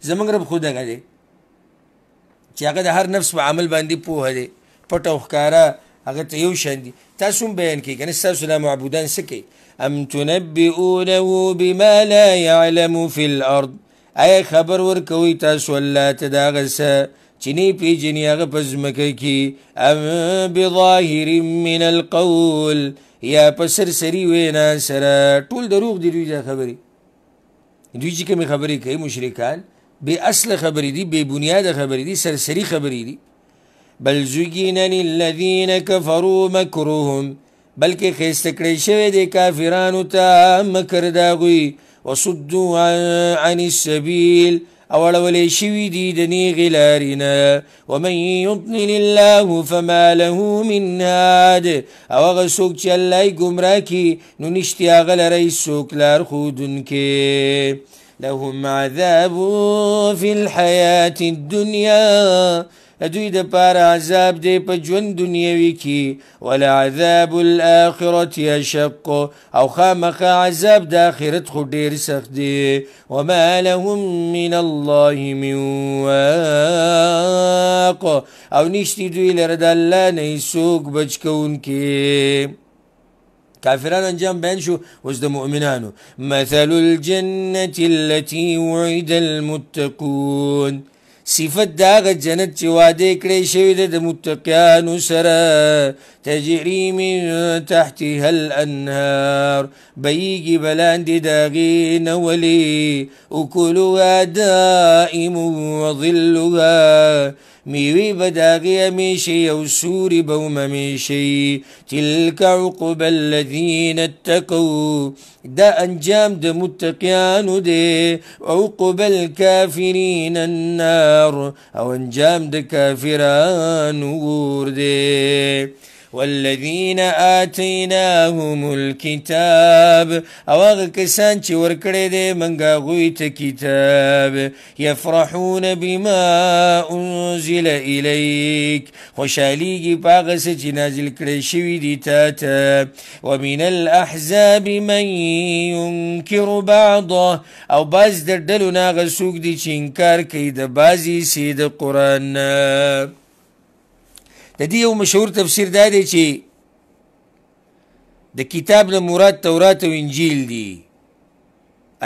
زموږ رب خو دغه دی چې هغه د هر نفس په عمل باندې پوهه دی پټ او ښکاره هغه ته یو شان دي تاسو هم بیان کوئ که نه ستاسو دا معبودان څه کوي ام تنبئونه بما لا يعلم في الارض آیا خبر ورکوئ تاسو الله ته د هغه څه چې نه پېژني هغه په ځمکه کې ام بظاهر من القول یا په سرسري وینا سره ټول دروغ دي دوی دا خبرې دوی چې کومې خبرې کوي مشرکان بې اصله خبرې دي بې بنیاده خبرې دي سرسري خبرې دي بل زین للذین کفروا مکرهم بلکې ښایسته کړی شوی دی کافرانو ته مکر د هغوی وصدوا عن السبیل او اړولی شوي دي د نیغې لارې نه ومن یضلل الله فما له من هاد او هغه څوک چې الله یې ګمراه کړي نو نشتې هغه لره هېڅوک لارښودونکی لهم عذاب في الحیاة الدنیا دوی د پاره عذاب دی په ژوند دنیوي کې ولعذاب الاخرة اشق او خامخا عذاب د آخرت خو ډېر سخت دی وما لهم من الله من واق او نشتی دوی لره د الله نه هېڅوک بچ کوونکی کافران انجام بیان شو اوس د مؤمنانو مثل الجنة التي وعد المتقون صفت د هغه جنت چې واده کړی شوی دی د متقیانو سره تجري من تحتها الانهار بهیږي به لاندې د هغې نه ولې اکلها دائم وظلها میوې به د هغې همیشې او سوري به هم همیشې تلک عقب الذین اتقوا دا انجام د متقیانو دی عقب الکافرین النار او انجام د کافرانو اور دی والذین آتیناهم الکتاب او هغه کسان چې ورکړی دی موږ هغوی ته کتاب یفرحون بما انزل الیک خوشحالیږي په هغه څه چې نازل کړی شوي دي تا ته ومن الاحزاب من ینکر بعضه او بعض د ډلو نه هغه څوک دي چې انکار کوي د بعضې حصې د قرآن نه د دې یو مشهور تفسیر دا دی چې د کتاب نه مراد تورات او انجیل دي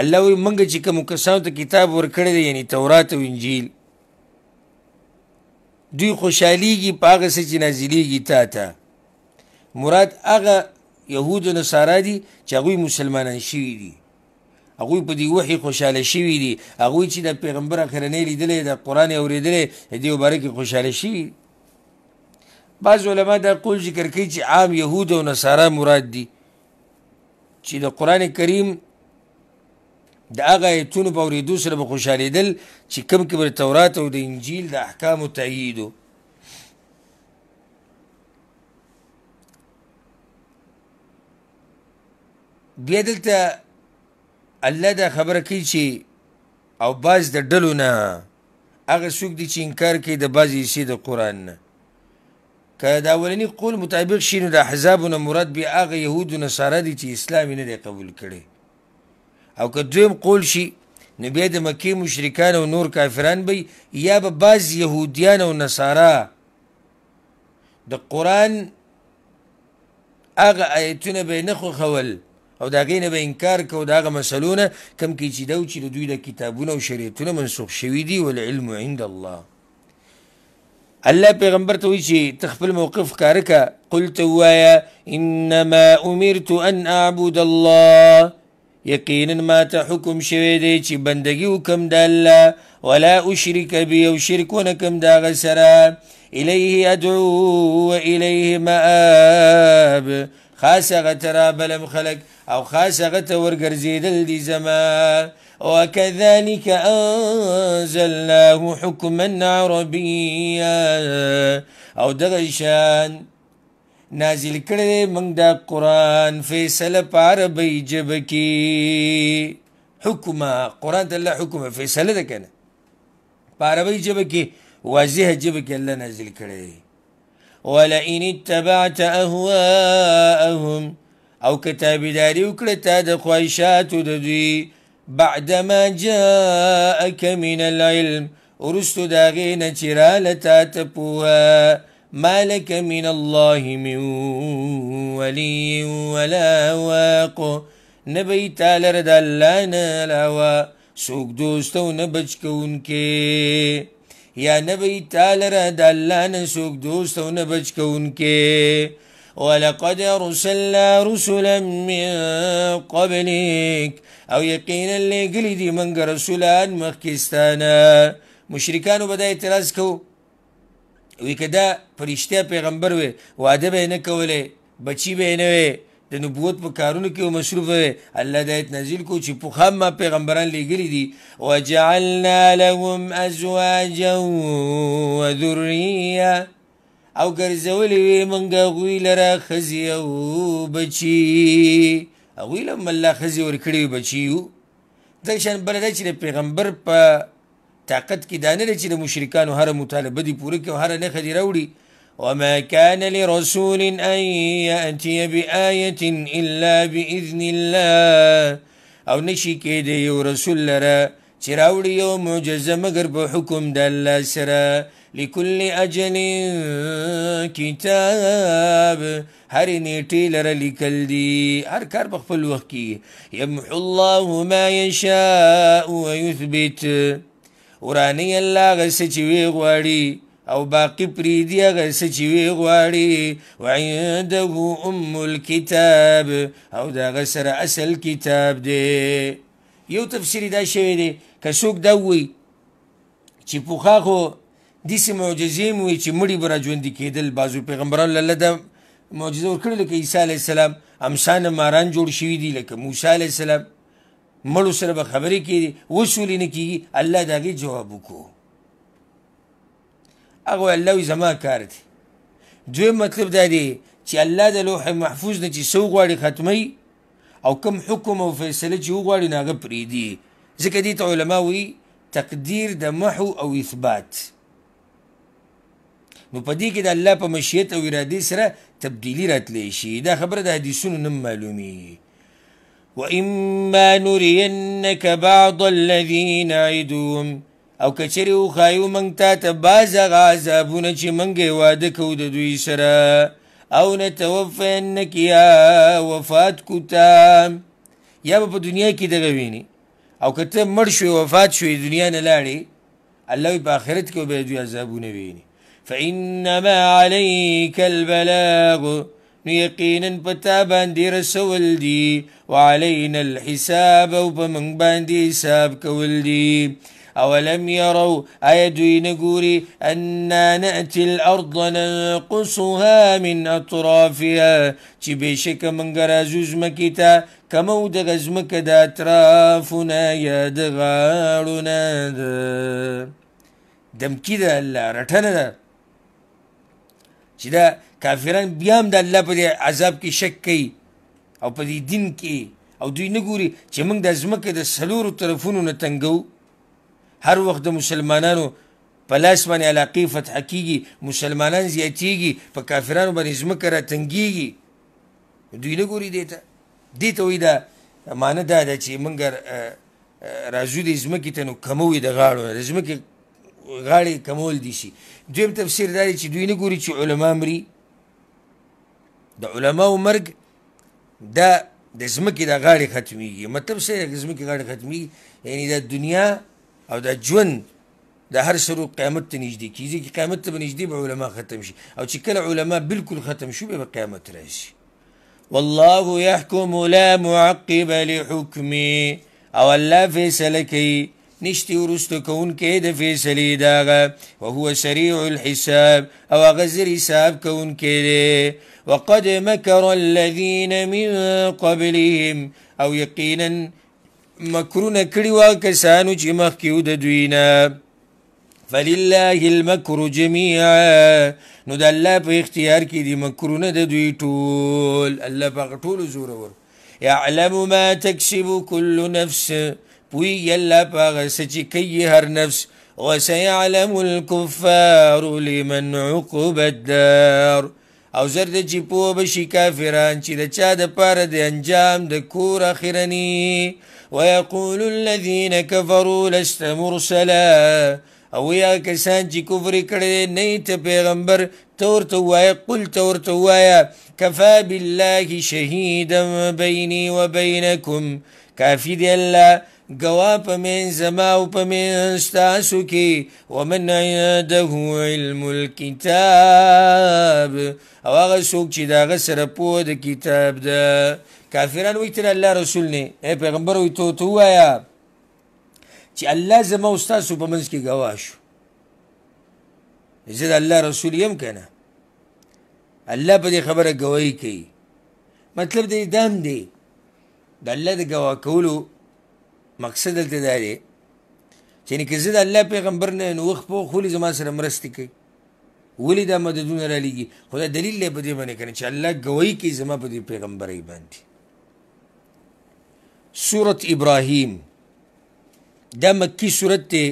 الله وایي موږ چې کومو کسانو ته کتاب ورکړی دی یعنې تورات او انجیل دوی خوشحالیږي په هغه څه چې نازلیږي تا ته مراد هغه یهود و نصارا دي چې هغوی مسلمانان شوي دي هغوی په دې وحي خوشحاله شوي دي هغوی چې د پیغمبر اخرنی لیدلی د قرآن یې اورېدلی د دې باره کې خوشحاله شوي دي بعض علما دا قول ذکر کوي چې عام یهود او نصارا مراد دي چې د قرآن کریم د هغه ایتونو په اورېدو سره به خوشحالېدل چې کوم کې به د تورات او د انجیل د احکامو تایید بیا دلته الله دا خبره کوي چې او بعض د ډلو نه هغه څوک دي چې انکار کوي د بعضې حصې د قرآن نه که د اولني قول مطابق شي نو د احزابو نه مراد بیا هغه یهود و نصارا دي چې اسلام یې نه دی قبول کړی او که دویم قول شي نو بیا د مکې مشرکان او نور کافران به یا به بعض یهودیان او نصارا د قرآن هغه آیتونه به یې نه خوښول او د هغې نه به انکار کو د هغه مسلو نه کوم کې چې دا چې د دوی د کتابونه او شریعتونه منسوخ شوي دي والعلم عند الله الله پیغمبر ته وایي چې ته خپل موقف ښکاره که قل ته ووایه انما امرت ان اعبد الله یقینا ما ته حکم شوی دی چې بندګي وکم د الله ولا اشرک بی او شرک ونه کم د هغه سره الیه ادعو و الیه مآب خاص هغه ته رابلم خلک او خاص هغه ته ورګرځېدل دي زما وكذلك أنزلناه حكما عربيا او دغه شان نازل کړی موږ دا قرآن فیصله په عربۍ ژبه کې حکمه قرآن ته الله حکمه فیصله ده که نه په عربۍ ژبه کې واضحه ژبه کې الله نازل کړی ولئن اتبعت اهواءهم او که تابعداري وکړه تا د خواهشاتو د دوی بعدما جاءك من العلم ورستو داغین چراله تا تپوها ما لك من الله من ولي ولا واق نبی تالر دا اللہ نالاوا سوک دوستو نبچ کونکے یا نبی تالر دا اللہ نسوک دوستو نبچ کونکے وَلَقَدْ أَرْسَلْنَا رُسُلًا مِّن قَبْلِكَ او یقینا لگلی دی منگ رسولان مخکستانا مشرکانو بدا اعتراض کو وی که دا پرشتیا پیغمبر وی وعده به نکوله بچی به نوی د نبوت په کارونو کې مصروف وي الله د آیت نازل کو چې پوخام ما پیغمبران لګلی دي وجعلنا لهم ازواجا وذريه او ګرځولې وي موږ هغوی لره ښځې او بچي هغوی له هم الله ښځې ورکړي بچي وو دغه شان بله ده چې د پیغمبر په طاقت کې دا نه ده چې د مشرکانو هره مطالبه دي پوره کړي او هره نښه دي راوړي وما كان لرسول أن يأتي بآية إلا بإذن الله او نشي كده يو رسول لرا چراوڑی یو معجزه مگر بحکم دا اللہ سرا لكل أجل كتاب هر نیٹی لرا لکل دی هر کار بخفل وقت کی يمحو الله ما يشاء ويثبت ورانی اللہ غصه چوی غواری او باقی پریدی اگر سچوی غواری وعنده الكتاب او دا غسر اصل کتاب دی یو تفسیری دا شوی دی که سوک دا وی چی پوخا خو دیسی معجزه موی چی مڑی برا جوندی کیدل بازو پیغمبران لالله دا معجزه ورکڑی لکه عیسیٰ علیہ السلام امسان ماران جوڑ شوی دی لکه موسیٰ علیہ السلام مڑو سر بخبری کی دی وصولی نکی اللہ داگی جوابو کو اگو اللہ وی زمان کار دی دوی مطلب دا دی چی اللہ دا لوح محفوظ نا چی سو غواری ختمی او کم حکم او فیصله چی او غواری ناغا پریدی ذکر دیتا علماء وی تقدیر دا محو او اثبات نو پا دی که دا اللہ پا مشیت او ارادی سرا تبدیلی رات لیشی دا خبر دا حدیثون نم معلومی وَإِمَّا نُرِيَنَّكَ بَعْضَ الَّذِي نَعِدُهُمْ او کچری او خایو منگ تا تا باز غازابون چی منگ وادکو دا دوی سرا او نتوفینک یا وفات کتا یا با دنیا کی دگوینی او کتا مر شوی وفات شوی دنیا نلاری اللہ پا آخرت کو بے دوی عذابون وینی فَإِنَّمَا عَلَيْكَ الْبَلَاغُ نو یقینا پتا باندی رسول دی وعلینا الحساب او پا منگ باندی حساب کول دی اولم يروا ايدوي نقوري أننا نأتي الأرض ننقصها من أطرافها چي بيشك من غرازوز مكتا كمو دغز مكدا أطرافنا يا دغارنا دم كده الله رتنا دا چي دا كافران بيام دا الله پا عذاب کی شک کی او پا دین کی او دوی نقوري چي من دا زمكة دا سلور طرفونو نتنگو ہر وقت مسلمانانو پلاس بانی علاقی فتح کیگی مسلمانان زیادتیگی پا کافرانو بانی ازمک را تنگیگی دوی نگوری دیتا وی دا معنی دا چی منگر رازو دی ازمکی تنو کموی دا غاڑو ازمکی غاڑی کمول دیسی دویم تفسیر داری چی دوی نگوری چی علماء مری دا علماء مرگ دا ازمکی دا غاڑی ختمیگی مطلب سیر ازمکی غاڑی ختمیگی یعنی دا دنیا او دا جون دا هر سرو قیامت تا نجدی کیزی که قیامت تا بنجدی با علماء ختم شی او چی کل علماء بالکل ختم شو با قیامت راشی والله يحكم لا معقب لحكمه او اللہ فیصل کی نشتی ورستو کون که دا فیصلی داغا وهو سریع الحساب او غزر حساب کون که ده وقد مكر الذين من قبلهم او یقینا مکرون کڑیوا کسانو چی مخیو دا دوینا فللہ المکر جمیعا نو دا اللہ پا اختیار کی دی مکرون دا دوی طول اللہ پا طول زورور یعلم ما تکسب کل نفس پوی اللہ پا غسچی کی ہر نفس وسیعلم الكفار لمن عقب الدار او زرد چی پو بشی کافران چی دا چا دا پار دا انجام دا کور آخرانی ويقول الذين كفروا لست مرسلا او وی هغه کسان چې کفر یې کړی دی نه ته پیغمبر ته ورته ووایه قل ته ورته ووایه کفا بالله شهیدا بیني وبینکم کافي دی الله ګواه په منځ زما او په منځ ستاسو کې ومن عنده علم الکتاب او هغه څوک چې د هغه سره پوه د کتاب ده کافران وایي ته د الله رسول نه ای پیغمبر وایي ته ورته ووایه چې الله زما او ستاسو په منځ کې ګواه شو زه د الله رسول یم که نه الله په دې خبره ګواهي کوي مطلب د دا هم دی د الله د ګواه کولو مقصد دلته دا دی چې یعنې که زه د الله پیغمبر نه نو وخت په وخت ولې زما سره مرستې کوي ولې دا مددونه رالیږي خو دا دلیل دی په دې باندې که نه چې الله ګواهي کوي زما په دې پیغمبرۍ باندې سورت ابراهیم دا مکی صورت دی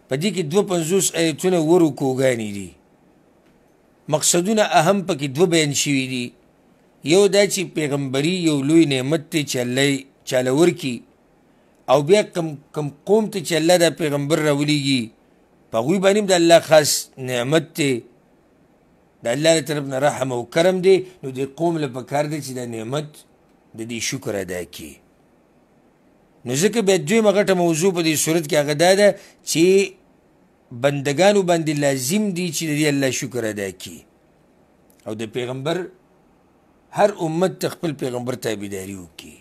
په دې کې 52 آیتونه رکوګانې دي مقصدونه اهم پکې دوه بیان شوي دي یو دا چې پیغمبري یو لوی نعمت دی چې الله یې چاله ورکي او بیا کم قوم ته چې الله دا پیغمبر راولیږي په هغوی باندې هم د الله خاص نعمت دی د الله له طرف نه رحم او کرم دی نو دې قوم له پکار دی چې دا نعمت د دې شکر ادا کړي نو ځکه بیا دویمه غټه موضوع په دې صورت کې هغه دا ده چې بندگانو باندې لازم دي چې د دې الله شکر ادا کړي او د پیغمبر هر امت ته خپل پیغمبر تابعداري وکړي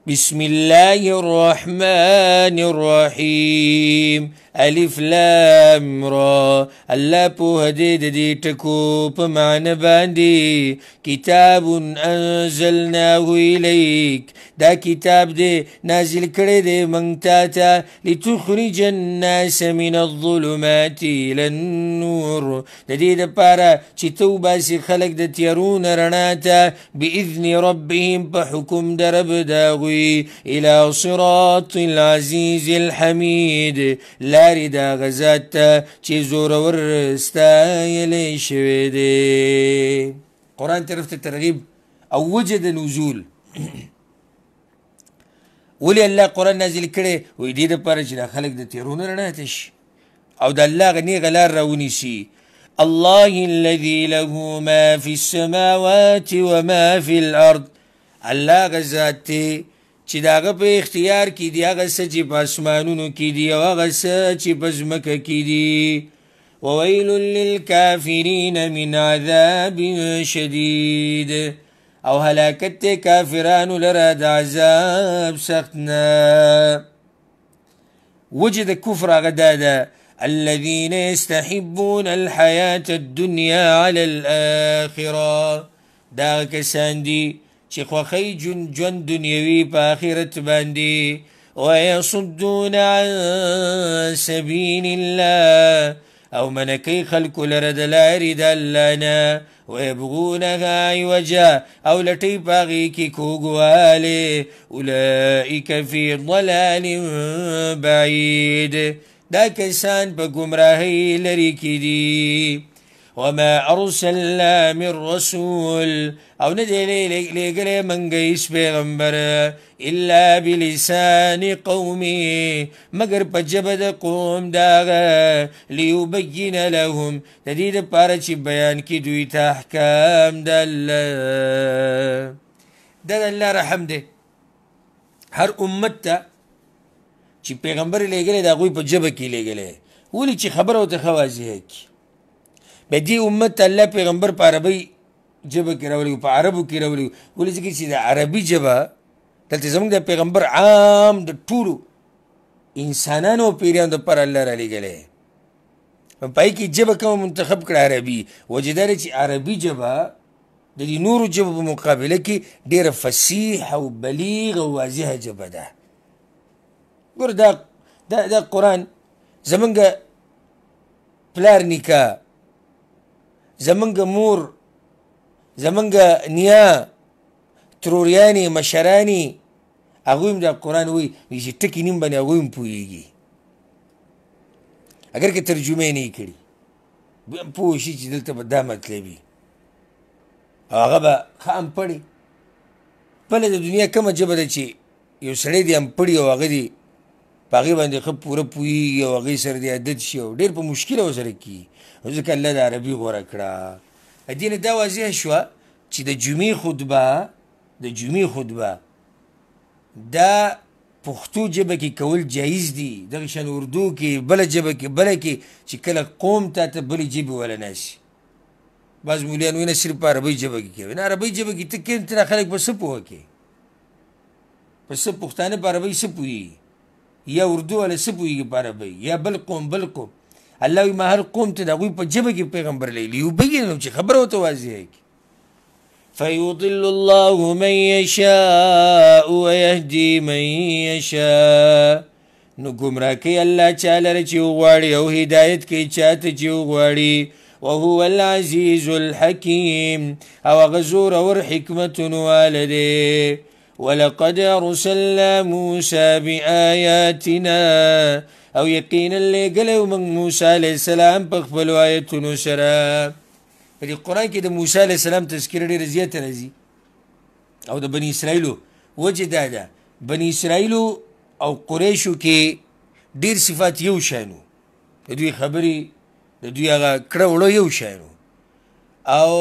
بسم الله الرحمن الرحیم الف لام را الله پوهه دی د دې ټکو په معنی باندې کتاب انزلناه الیک دا کتاب دی نازل کړی دی موږ ته لتخرج الناس من الظلمات الى النور د دې دپاره چې ته وباسي خلک د تیارو نه رڼا ته باذن ربهم په حکم د رب د هغوی الى صراط العزیز الحمید لارې د هغه ذات ته چې زورور ستایلی شوی دی قرآن طرف ته ترغیب او وجه د نزول ولې الله قرآن نازل کړی وایي دې دپاره چې دا خلک د تیرو نه رڼا ته شي او د الله هغه نیغه لار راونیسي الله الذي له ما في السماوات وما في الارض الله هغه ذات دی چې د هغه په اختیار کې دي هغه څه چې په اسمانونو کې دي او هغه څه چې په ځمکه کې دي وویل للکافرین من عذاب شدید او هلاکت دی کافرانو لره د عذاب سخت نه وجه د کفر هغه دا ده الذين يستحبون الحياة الدنيا على الآخرة دا کسان دي چې خوښوي ژوند دنیوي په آخرت باندې ويصدون عن سبيل الله او منکی خلکو لره د لارې د الله نه ویبغونها عوجا او لټی په هغې کې کوږوالی اولئک فی ضلال بعید دا کسان په ګمراهۍ لرې کې دي وما ارسلنا من رسول او نه دی لیږلی موږ هیڅ پیغمبر الا بلسان قومه مګر په ژبه د قوم د هغه لیبین لهم د دې دپاره چې بیان کړي دوی ته احکام د الله دا د الله رحم دی هر امت ته چې پیغمبر یې لیږلی د هغوی په ژبه کې لیږلی ولې چې خبره ورته ښه واضحه کړي به دې امت ته الله پیغمبر په عربۍ ژبه کې راولي په عربو کې راولي ولې ځکه چې د عربي ژبه دلته زموږ د پیغمبر عام د ټولو انسانانو او پیریانو دپاره الله رالیږلی په هغې کې ژبه کومه منتخب کړه عربي وجه دا دی چې عربي ژبه د دې نورو ژبو په مقابله کې ډېره فصیح او بلیغ او واضحه ژبه ده ګوره دا قرآن زموږ پلار نیکه زمونږ مور زمونږ نیا تروریانې مشرانې هغوی هم دا قرآن وایي چې ټکي نیم باندې هغوی هم پوهېږي اگر که ترجمه یې نه یې کړي بیا هم پوه شي چې دلته به دا مطلب وي او هغه به ښه امپړي بله د دنیا کومه ژبه ده چې یو سړی دې امپړي او هغه دې په په هغې باندې ښه پوره پوهېږي او هغې سره دې عادت شي او ډېر په مشکله ورسره کېږي نو ځکه الله د عربي غوره کړه دې نه دا واضحه شوه چې د جمعې خطبه دا پښتو ژبه کې کول جایز دي دغه شان اردو کې بله ژبه کې بله کې چې کله قوم ته بلې ژبې وله ناسي بعض مولیان وایي نه صرف په عربۍ ژبه کې کوي نه عربۍ ژبه کې ته کښېنې ته خلک په څه پوهه کې په څه پښتانه په عربۍ څه پوهېږي یا اردو والا څه پوهېږي په عربۍ یا بل قوم الله وایي ما هر قوم ته د هغوی په ژبه کې پیغمبر لیږلي لیبینهم چې خبره ورته واضحه کړي فيضل الله من يشاء ويهدي من يشاء نو ګمراه کوي الله چا لره چې وغواړي او هدایت کوي چا ته چې وغواړي وهو العزيز الحكيم او هغه زورور حکمتونو واله دی ولقد ارسلنا موسى بآياتنا او یقینا لېږلی موږ موسی علیه السلام په خپلو آیتونو سره په دې قرآن کې د موسی علیه السلام تذکره ډېره زیاته راځي او د بني اسرائیلو وجه دا ده بني اسرائیلو او قریشو کې ډېر صفات یو شان وو د دوی خبرې د دوی هغه کړه وړه یو شان وو او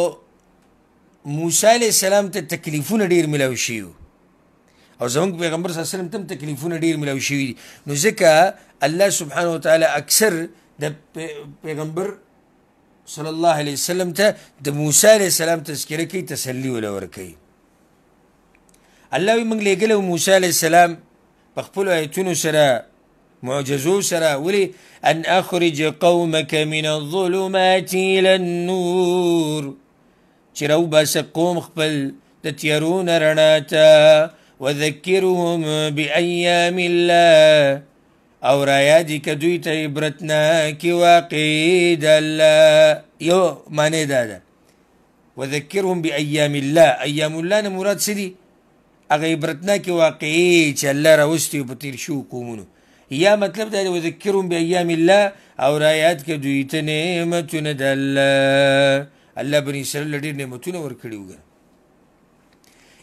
موسی علیه السلام ته تکلیفونه ډېر میلاو شوي وو او زمونږ پیغمبر صلی الله علیه وسلم ته هم تکلیفونه ډېر میلاو شوي دي نو ځکه الله سبحانه وتعالی اکثر د پیغمبر صلی الله علیه وسلم ته د موسی علیه السلام تذکره کوي تسلي وله ورکوي الله وایي موږ لېږلی موسی علیه السلام په خپلو آیتونو سره معجزو سره ولې ان اخرج قومک من الظلمات الى النور چې راوباسه قوم خپل د تیارو نه رڼا ته وذکرهم بأیام الله او رایادی که دوی ته عبرتناکې واقعې د الله یو معنی دا ده وذکرهم بأیام الله ایام الله نه مراد څه دي هغه عبرتناکې واقعې چې الله راوستي په تېر شوو قومونو یا مطلب دا دی وذکرهم بأیام الله او رایاد که دوی ته نعمتونه د الله بني اسرائیل له ډېر نعمتونه ورکړي وګوره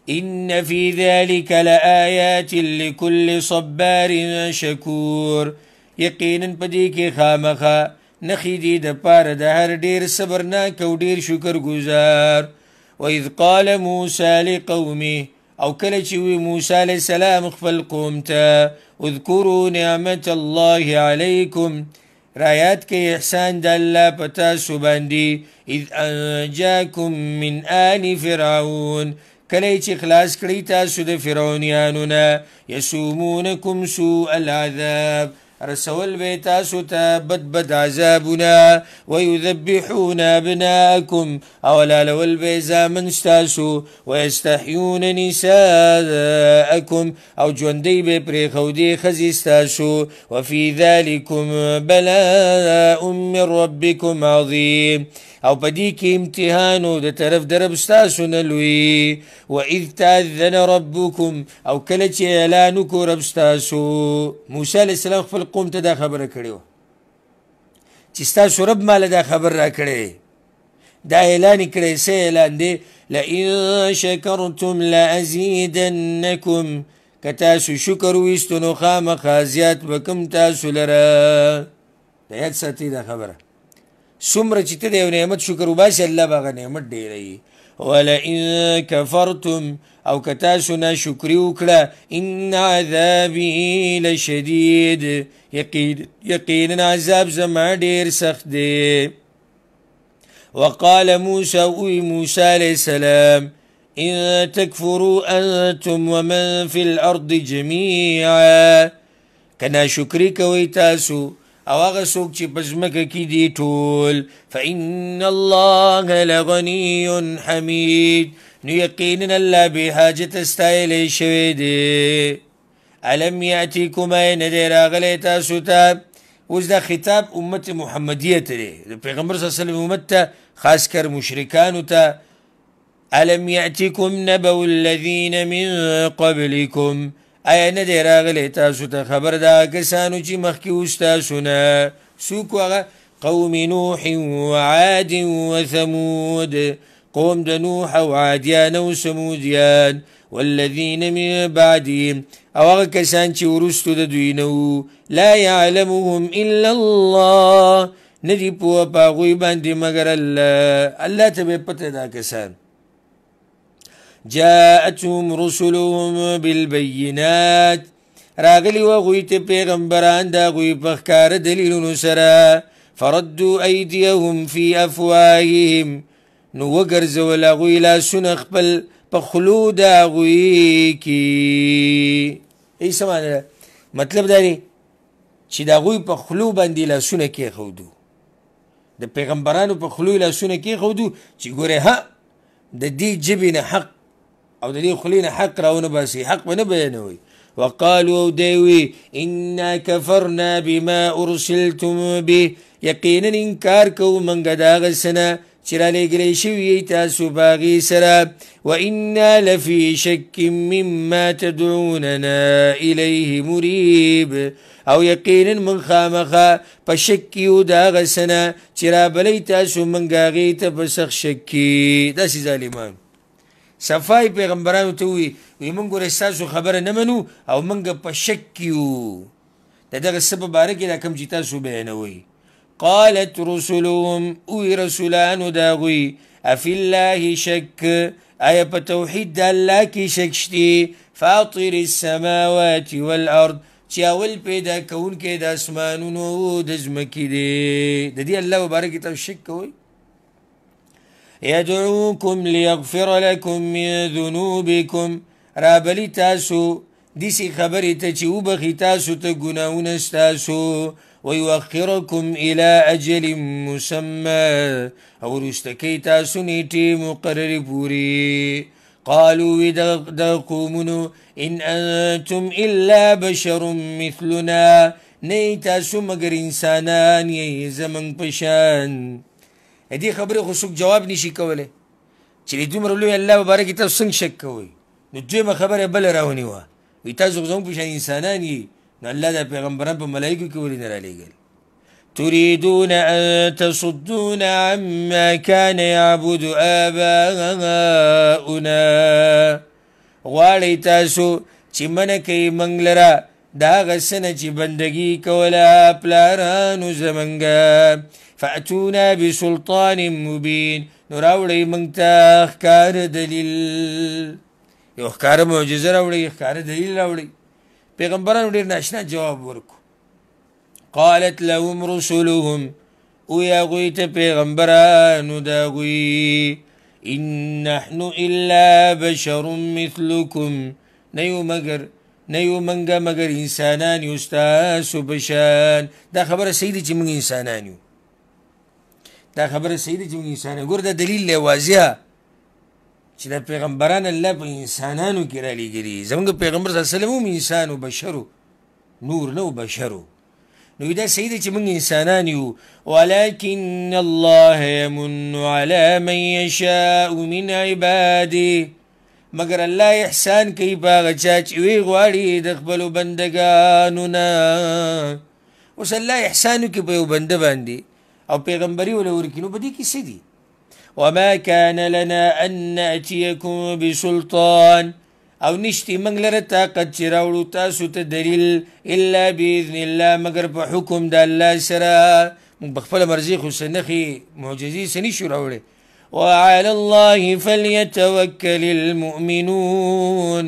إن في ذلك لآيات لكل صبار شكور یقینا پدې کې خامخا نخې دي د پاره د هر ډېر صبرناک او ډېر شکر ګزار وإذ قال موسى لقومه او کله چې وی موسی علیه السلام خپل قوم ته اذکروا نعمت الله علیکم رایات کې احسان د الله په تاسو باندې اذ انجاکم من آل فرعون کله چې خلاص کړی تاسو د فرعونیانو نه یسومونکم سوء العذاب رسول به تاسو ته بد عذابونه ویذبحون ابناءکم او لالول به زامن ستاسو ویستحیون نساءکم او ژوندی به پرېښودې ښځې ستاسو وفي ذلکم بلاء من ربکم عظیم او په دې کې امتحانو د طرف د رب ستاسو نه لوی واذ تأذن ربکم او کله چې اعلان وکړو رب ستاسو موسی علیه السلام خپل قوم ته دا خبره کړې وه چې ستاسو رب ماله دا خبر را کړی دا اعلان یې کړی څه اعلان دی لئن شکرتم لازیدنکم که تاسو شکر ویستو نو خامخا زیات به کوم تاسو لره دا یاد ساتئ دا خبره څومره چې ته د یو نعمت شکر وباسې الله به هغه نعمت ډېروي ولئن کفرتم او که تاسو ناشکري وکړه ان عذابي لشدید یقینا عذاب زما ډېر سخت دی وقال موسی علیه السلام ان تکفروا انتم ومن في الارض جميعا که ناشکري کوئ تاسو او هغه څوک چې په ځمکه کې دي ټول فإن الله لغني حمید نو یقینا الله بې حاجته ستایلی شوی دی الم یأتیکم ای نه دی راغلی تاسو ته اوس دا خطاب امت محمدیه ته دی د پیغمبر صلی الله علیه وسلم امت ته خاص کر مشرکانو ته الم یأتیکم نبأ الذین من قبلکم ایا نه دی راغلی تاسو ته خبر دا کسانو چې مخکې اوس تاسو نه څوک هغه قوم نوح وعاد وثمود قوم د نوح او عادیان او سمودیان والذین من بعدهم او هغه کسان چې وروستو د دوی نه وو لا یعلمهم الا الله ندی پوه په هغوی باندې مګر الله ته به پته دا کسان جاءتهم رسلهم بالبينات راغلی و هغوی ته پیغمبران د هغوی په ښکاره دلیلونو سره فردوا ایدیهم فی افواههم نو وګرځول هغوی لاسونه خپل په خولو د هغوی کې ای څه معنی ده مطلب دا دی چې د هغوی په خولو باندې لاسونه کېښودو د پیغمبرانو په خولو لاسونه کېښودو چې ګورې ها د دې ژبې نه حق او د دې خولې نه حق راونه باسي حق به نه بیانوئ وقالوا دیوی انا کفرنا بما ارسلتم به یقینا انکار کوو موږ د هغه څه نه چې رالیږلی شوي تاسو په هغې سره وانا لفي شک مما تدعوننا الیه مریب او یقینا موږ خامخا په شک یو د هغه څه نه چې رابلی تاسو موږ هغې ته په سخت شک کې داسې ظالمان صفای پیغمبرانو ته وی موږ ګوره ستاسو خبره نه منو او موږ په شک یو د دغه څه په باره کې دا کوم چې تاسو بیانوئ قالت رسلهم اوی رسولانو د هغوی افی الله شک آیا په توحید د الله کې شک شتي فاطر السماوات والارض چې اول پیدا کوونکی د اسمانونو د ځمکې دی د دې الله مبارک ته شک کوئ يدعوكم ليغفر لكم من ذنوبكم رابلی تاسو دیسی خبری تا چی وبخی تاسو تا گناون ستاسو ويؤخركم الى اجل مسمى او رستکی تاسو نیٹی مقرر پوری قالوا دا قومنو ان انتم الا بشر مثلنا نی تاسو مگر انسانان یی زمن پشان دې خبرې خو څوک جواب نشي کولی چې د دومره لوی الله مبارک تاسو څنګه شک کوئ نو دویمه خبره بله راونیوه وایي تاسو خو زموږ په شان انسانان یي نو الله دا پیغمبران په ملایکو کې ولې نه رالیږل تريدون ان تصدون عما كان يعبد آباؤنا غواړئ تاسو چې منع کوئ موږ لره د هغه څه نه چې بندګي کوله پلارانو زموږ فأتونا بسلطان مبين نراوړئ موږ ته ښکاره دلیل یو ښکاره معجزه راوړئ ښکاره دلیل راوړئ پیغمبرانو ډېر ناشنا جواب ورکو قالت لهم رسلهم وی هغوی ته پیغمبرانو د هغوی ان نحن الا بشر مثلکم نه یو موږ مګر انسانان یو ستاسو په شان دا خبره صحیح ده چې موږ انسانان یو دا خبره صحیح ده چې موږ انسانان ګوره دا دلیل دی واضحه چې دا پیغمبران الله په انسانانو کې رالیږلي زموږ پیغمبر صلی الله علیه وسلم هم انسان و بشرو نور نه و بشرو نو دا صحیح ده چې موږ انسانان یو ولکن الله یمن علی من یشاء من عباده مگر الله احسان کوي په هغه چا چې وی غواړي د خپلو بندګانو نه اوس الله احسان وکړي په یو بنده باندې او پیغمبري وله ورکړي نو په دې کې څه دي وما كان لنا ان ناتيكم بسلطان او نشتی موږ لره طاقت چې راوړو تاسو ته دلیل الا باذن الله مگر په حکم د الله سره موږ په خپله مرضي خو څه نښې معجزې څه نشو راوړی وعلى الله فليتوكل المؤمنون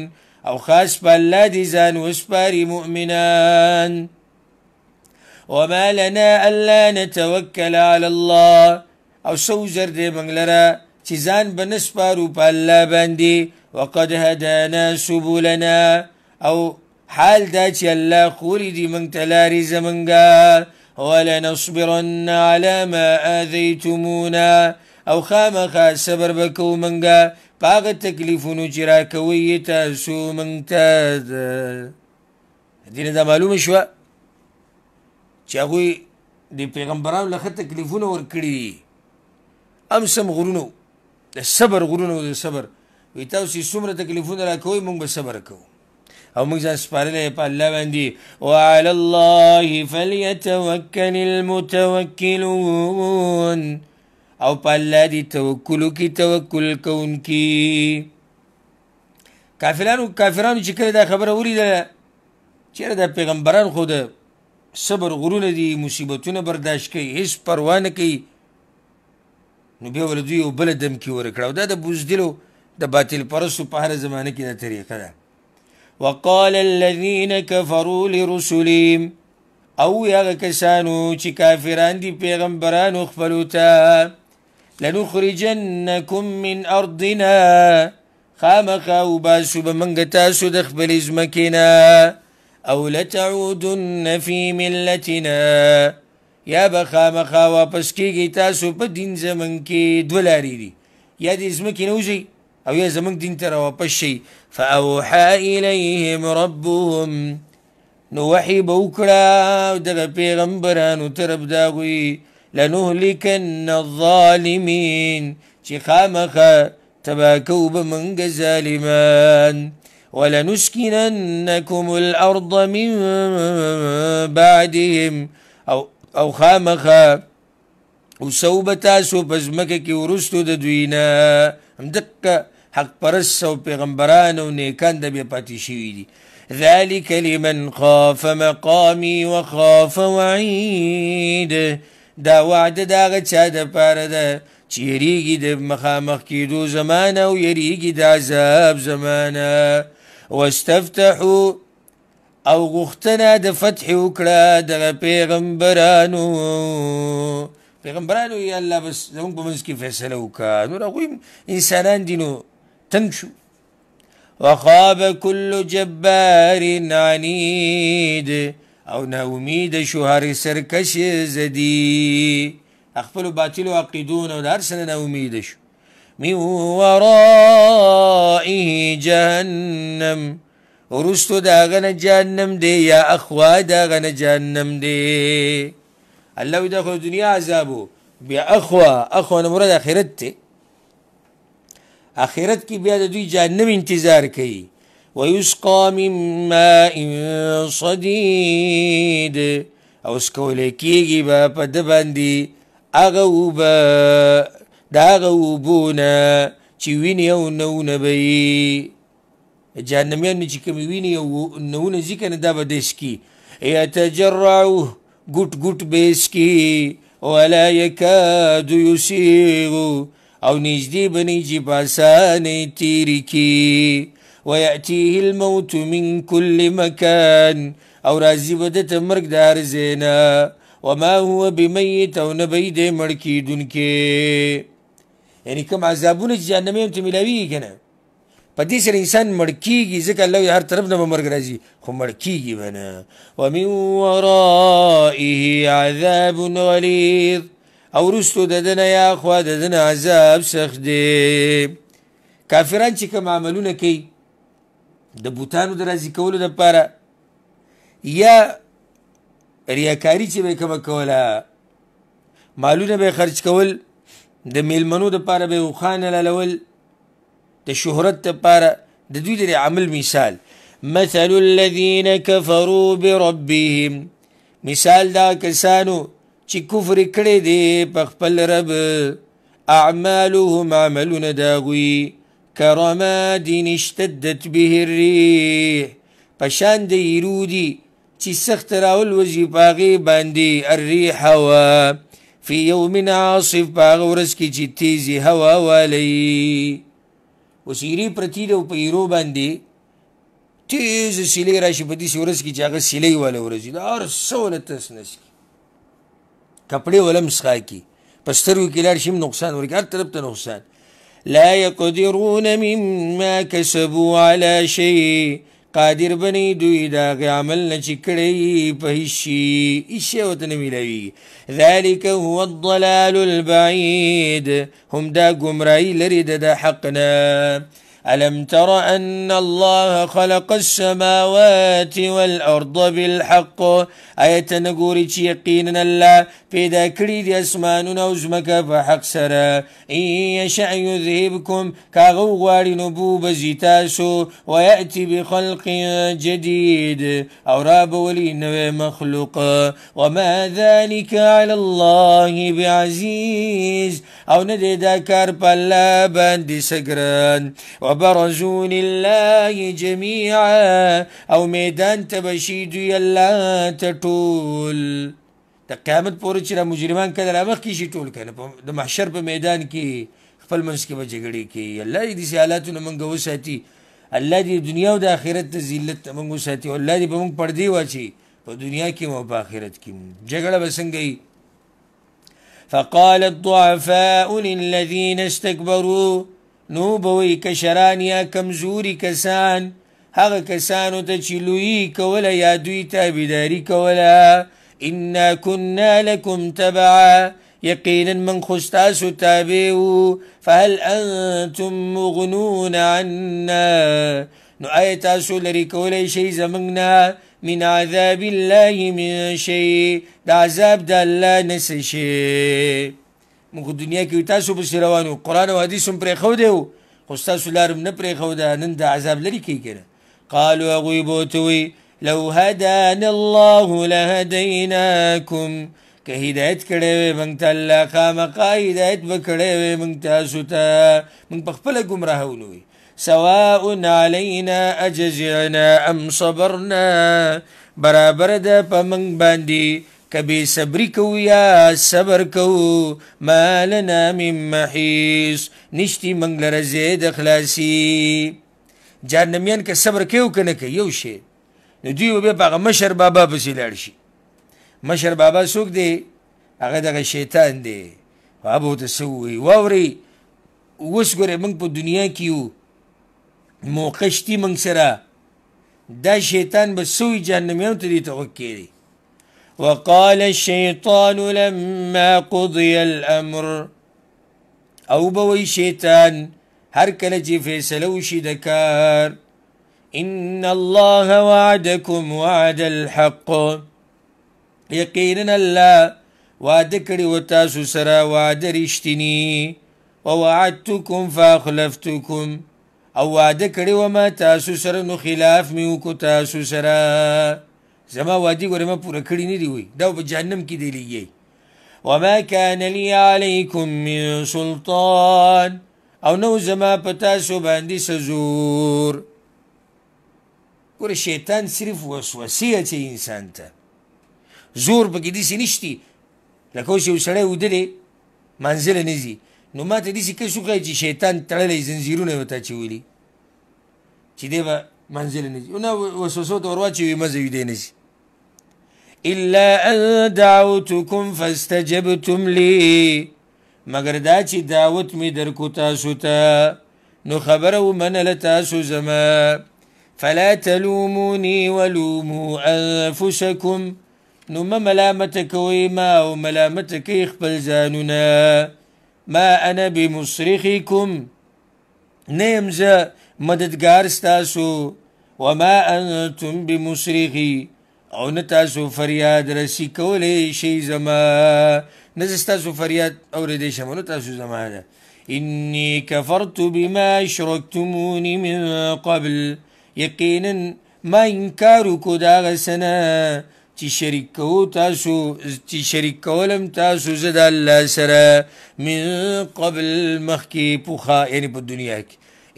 او خاص په الله دې ځان وسپاري مؤمنان وما لنا الا نتوكل على الله او سو زر دې موږ لره چې ځان به نه سپارو په الله باندې وقد هدانا سبلنا او حال دا چې الله خوري دي موږ ته لارې زموږه ولنصبرن على ما آذيتمونا او خامخا صبر به کوو موږ په هغه تکلیفونو چې راکوئ یې تاسو موږ ته دې نه دا معلومه شوه چې هغوی د پیغمبرانو له ښه تکلیفونه ورکړي دي ام سم غرونو د صبر غرونو د صبر وی تاسو څومره تکلیفونه راکوئ موږ به صبر کوو او موږ ځان سپارلی په الله باندې وعلى الله فليتوكل المتوکلون او په الله دې توکل وکړي توکل کوونکي کافرانو چې کله دا خبره ولیدله چېرې دا پیغمبران خو د صبر غرونه دي مصیبتونه برداشت کوي هېڅ پروا نه کوي نو بیا ورله دوی یو بله دمکي ورکړه او دا د بزدلو د باطل پرستو په هره زمانه کې دا طریقه ده وقال الذين كفروا لرسلهم او هغه کسانو چې کافران دي پیغمبرانو خپلو ته لنخرجنکم من ارضنا خامخا وباسو به موږ تاسو د خپلې ځمکې نه او لتعودن في ملتنا یا به خامخا واپس کېږئ تاسو په دین زمونږ کې دوه لارې دي یا دې ځمکې نه وځئ او یا زمونږ دین ته راواپس شئ فاوحى الیهم ربهم نو وحی به وکړه دغه پیغمبرانو طرف د هغوی لنهلکن الظالمین چې خامخا تباه کوو به موږ ظالمان ولنسكننكم الأرض من بعدهم او خامخا وسو تاسو په ځمکه کې وروستو د دوی نه همدقه حق پرست او پیغمبران او نیکان د بیا پاتې شوي دي ذلك لمن خاف مقامي وخاف وعید دا وعده د هغه چا دپاره ده چې یریږي د مخامخ کېدو زمانه او یریږي د عذاب زمانه واستفتحوا او غوښتنه د فتح وکړه دغه پیغمبرانو یا الله بس زموږ په منځ کې فیصله وکړه نور هغوی انسانان دي نو تنګ شو وخاب كل جبار عنید او ناامید شو هر سرکش زدی خپلو باطلو عقیدونو د هر څه نه ناامید شو من ورائه جهنم ورستو د هغه نه جهنم دی یا اخوا د هغه نه جهنم دی الله وی د خو دنیا عذابو بیا اخوا نه مراد آخرت دی آخرت کې بیا د دوی جهنم انتظار کوي ویسقا من ماء صدید او سکولی کېږي به په ده باندې هغه اوبه د هغه اوبونه چې وینې او نونه به یي جهنمیانو چې کومې وینې او نونه ځي که نه دا به دې څکي یتجرعه ګوټ ګوټ به یې څکي ولا یکاد یسیغو او نږدې به نه چې په اسانۍ تېرې کي ویأتیه الموت من کل مکان او راځي به ده ته مرګ د هر ځای نه وما هو بمیت او نه به یې دی مړ کېدونکی یعنې کوم عذابونه چې جهنمیانو ته میلاویږي که نه په دې سره انسان مړ کېږي ځکه الله هر طرف نه به مرګ راځي خو مړ کېږي به نه ومن ورائه عذاب غلیظ او وروستو د ده نه یا خوا د ده نه عذاب سخت دی کافران چې کوم عملونه کوي د بوتانو د راضي کولو دپاره یا ریاکاري چې به یې کومه کوله مالونه به یې خرج کول د میلمنو دپاره به یې اوښان حلالول د شهرت دپاره د دوی د عمل مثال مثل الذین کفروا بربهم مثال دا کسانو چې کفر کړی دی په خپل رب اعمالهم عملونه د هغوی کرماد اشتدت به الریح په شان د ایرو دي چې سخت راولوځي په هغې باندې الریح هوا فی یوم عاصف په هغه ورځ کې چې تیزې هوا والی اوس ایرې پرتې ده او په ایرو باندې تیزه سیلۍ راشي په داسې ورځ کې چې هغه سیلۍ والا ورځي د هر څه وله تس نس کي کپړې وله مسخا کي په سترګو کې لاړ شي هم نقصان ورکړي هر طرف ته نقصان لا يقدرون مما كسبوا على شيء قادر بنی دوی د هغې عمل نه چې کړی په هېڅ شي هېڅ شی ورته نه میلاویږي ذلک هو الضلال البعید هم دا ګمراهي لرې ده د حق نه ألم تر أن الله خلق السماوات والأرض بالحق آیت نګوري چې یقینا الله پیدا کړي دي اسمانونه او ځمکه په حق سره ان یشأ یذهبکم که هغه وغواړي نو بوبځي تاسو ویأتي بخلق جدید او رابولي نوی مخلوق وما ذلك على الله بعزیز او نه دی دا کار په الله باندې څه ګران وبرزوا لله جميعا او میدان تبشي دوی الله ته ټول د قیامت پورې چې مجرمان کله را مخکې شي ټول کنه د محشر په میدان کې خپل منځ کې به جګړې کوي. الله دې داسې حالاتونه موږ وساتي، الله دې دنیا او د آخرت ته ذلت موږ وساتي، او الله دې په موږ پردې واچي په دنیا کې او په آخرت کې. جګړه به څنګه وي؟ فقال الضعفاء للذين استكبروا نو بوي کشران یا کمزوري کسان هغه کسانو ته چې لوی کوله یا دوی تابعداري کوله انا كنا لكم تبعا يقينا من خستاس تابعو فهل انتم مغنون عنا نو آیتاسو لري کولی شي زمنگنا من عذاب الله من شيء دا عذاب دا الله نس شي. موږ دنیا کې تاسو په روانو قرآن او حدیث هم پرېښودی و خو ستاسو لارم نه پرېښوده، نن دا عذاب لري کوي کنه. قالوا هغوی به ورته وي لو هدانا الله لهديناكم که هدایت کړی وی موږ ته الله خامخا هدایت به کړی وی موږ تاسو ته، موږ په خپله ګمراهولو وي. سواء علينا اجزعنا ام صبرنا برابر ده په موږ باندې که بې صبري کوو یا صبر کوو. ما لنا من محیص نشتی موږ لره ځای د خلاصي. جهنمیان که صبر کوي او که نه کوي یو شی، نو دوی به بیا په هغه مشر بابا پسې لاړ شي. مشر بابا څوک دی؟ هغه دغه شیطان دی. هغه به ورته څه ووایي؟ واورئ اوس ګورئ موږ په دنیا کې یو موقع شتي موږ سره، دا شیطان به څه وایي جهنمیانو ته دې ته غوږ کېږدي. وقال الشيطان لما قضي الامر او به وایي شیطان هر کله چې فیصله وشي د کار ان الله وعدكم وعد الحق یقینا الله وعده کړي و تاسو سره وعده رښتینی. ووعدتكم فاخلفتكم او وعده کړي و ما تاسو سره نو خلاف مې وکړو تاسو سره، زما وعدې ګورې ما پوره کړي نه دي وایي، دا په جهنم کې دی لګي. وما كان لي عليكم من سلطان او نو زما په تاسو باندې څه زور. ګوره شیطان صرف وسوسې اچوي انسان ته، زور پکې داسې نشتي. لکه اوس یو سړی وده دی منزله نه ځي، نو ما ته داسې کس وښایي چې شیطان تړلی زنځیرونه یې ورته اچولي چې دی به منزله نه ځي، نه وسوسو ته ور واچوي مزه ویدی نه ځي. الا ان دعوتكم فاستجبتم لي مگر دا چې دعوت مې درکو تاسو ته نو خبره ومنله تاسو زما. فلا تلوموني ولوموا انفسكم نو ما ملامت کوئ ما او ملامت کوئ خپل ځانونه. ما انا بمصرخكم نه یم زه مددګار ستاسو، وما انتم بمصرخي او نه تاسو فریاد رسی کولی شئ زما، نه زه ستاسو فریاد اورېدی شم نو تاسو زما ده. انی کفرت بما اشرکتموني من قبل یقینا ما انکار وکړو د هغه څه نه چې شریک کوو تاسو، چې شریک کولم تاسو زه د الله سره من قبل مخکې پوخا یعنې په دنیا کې.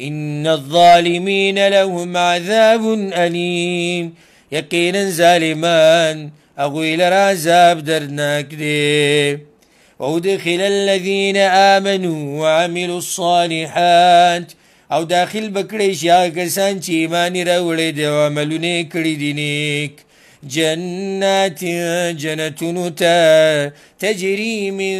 ان الظالمین لهم عذاب الیم یقینا ظالمان هغوی لره عذاب دردناک دی. وادخل الذین آمنوا وعملوا الصالحات او داخل بکړی شي هغه کسان چې ایمان یې راوړی دی او عملونه یې کړي دي نیک. جنات جنتونو ته تجري من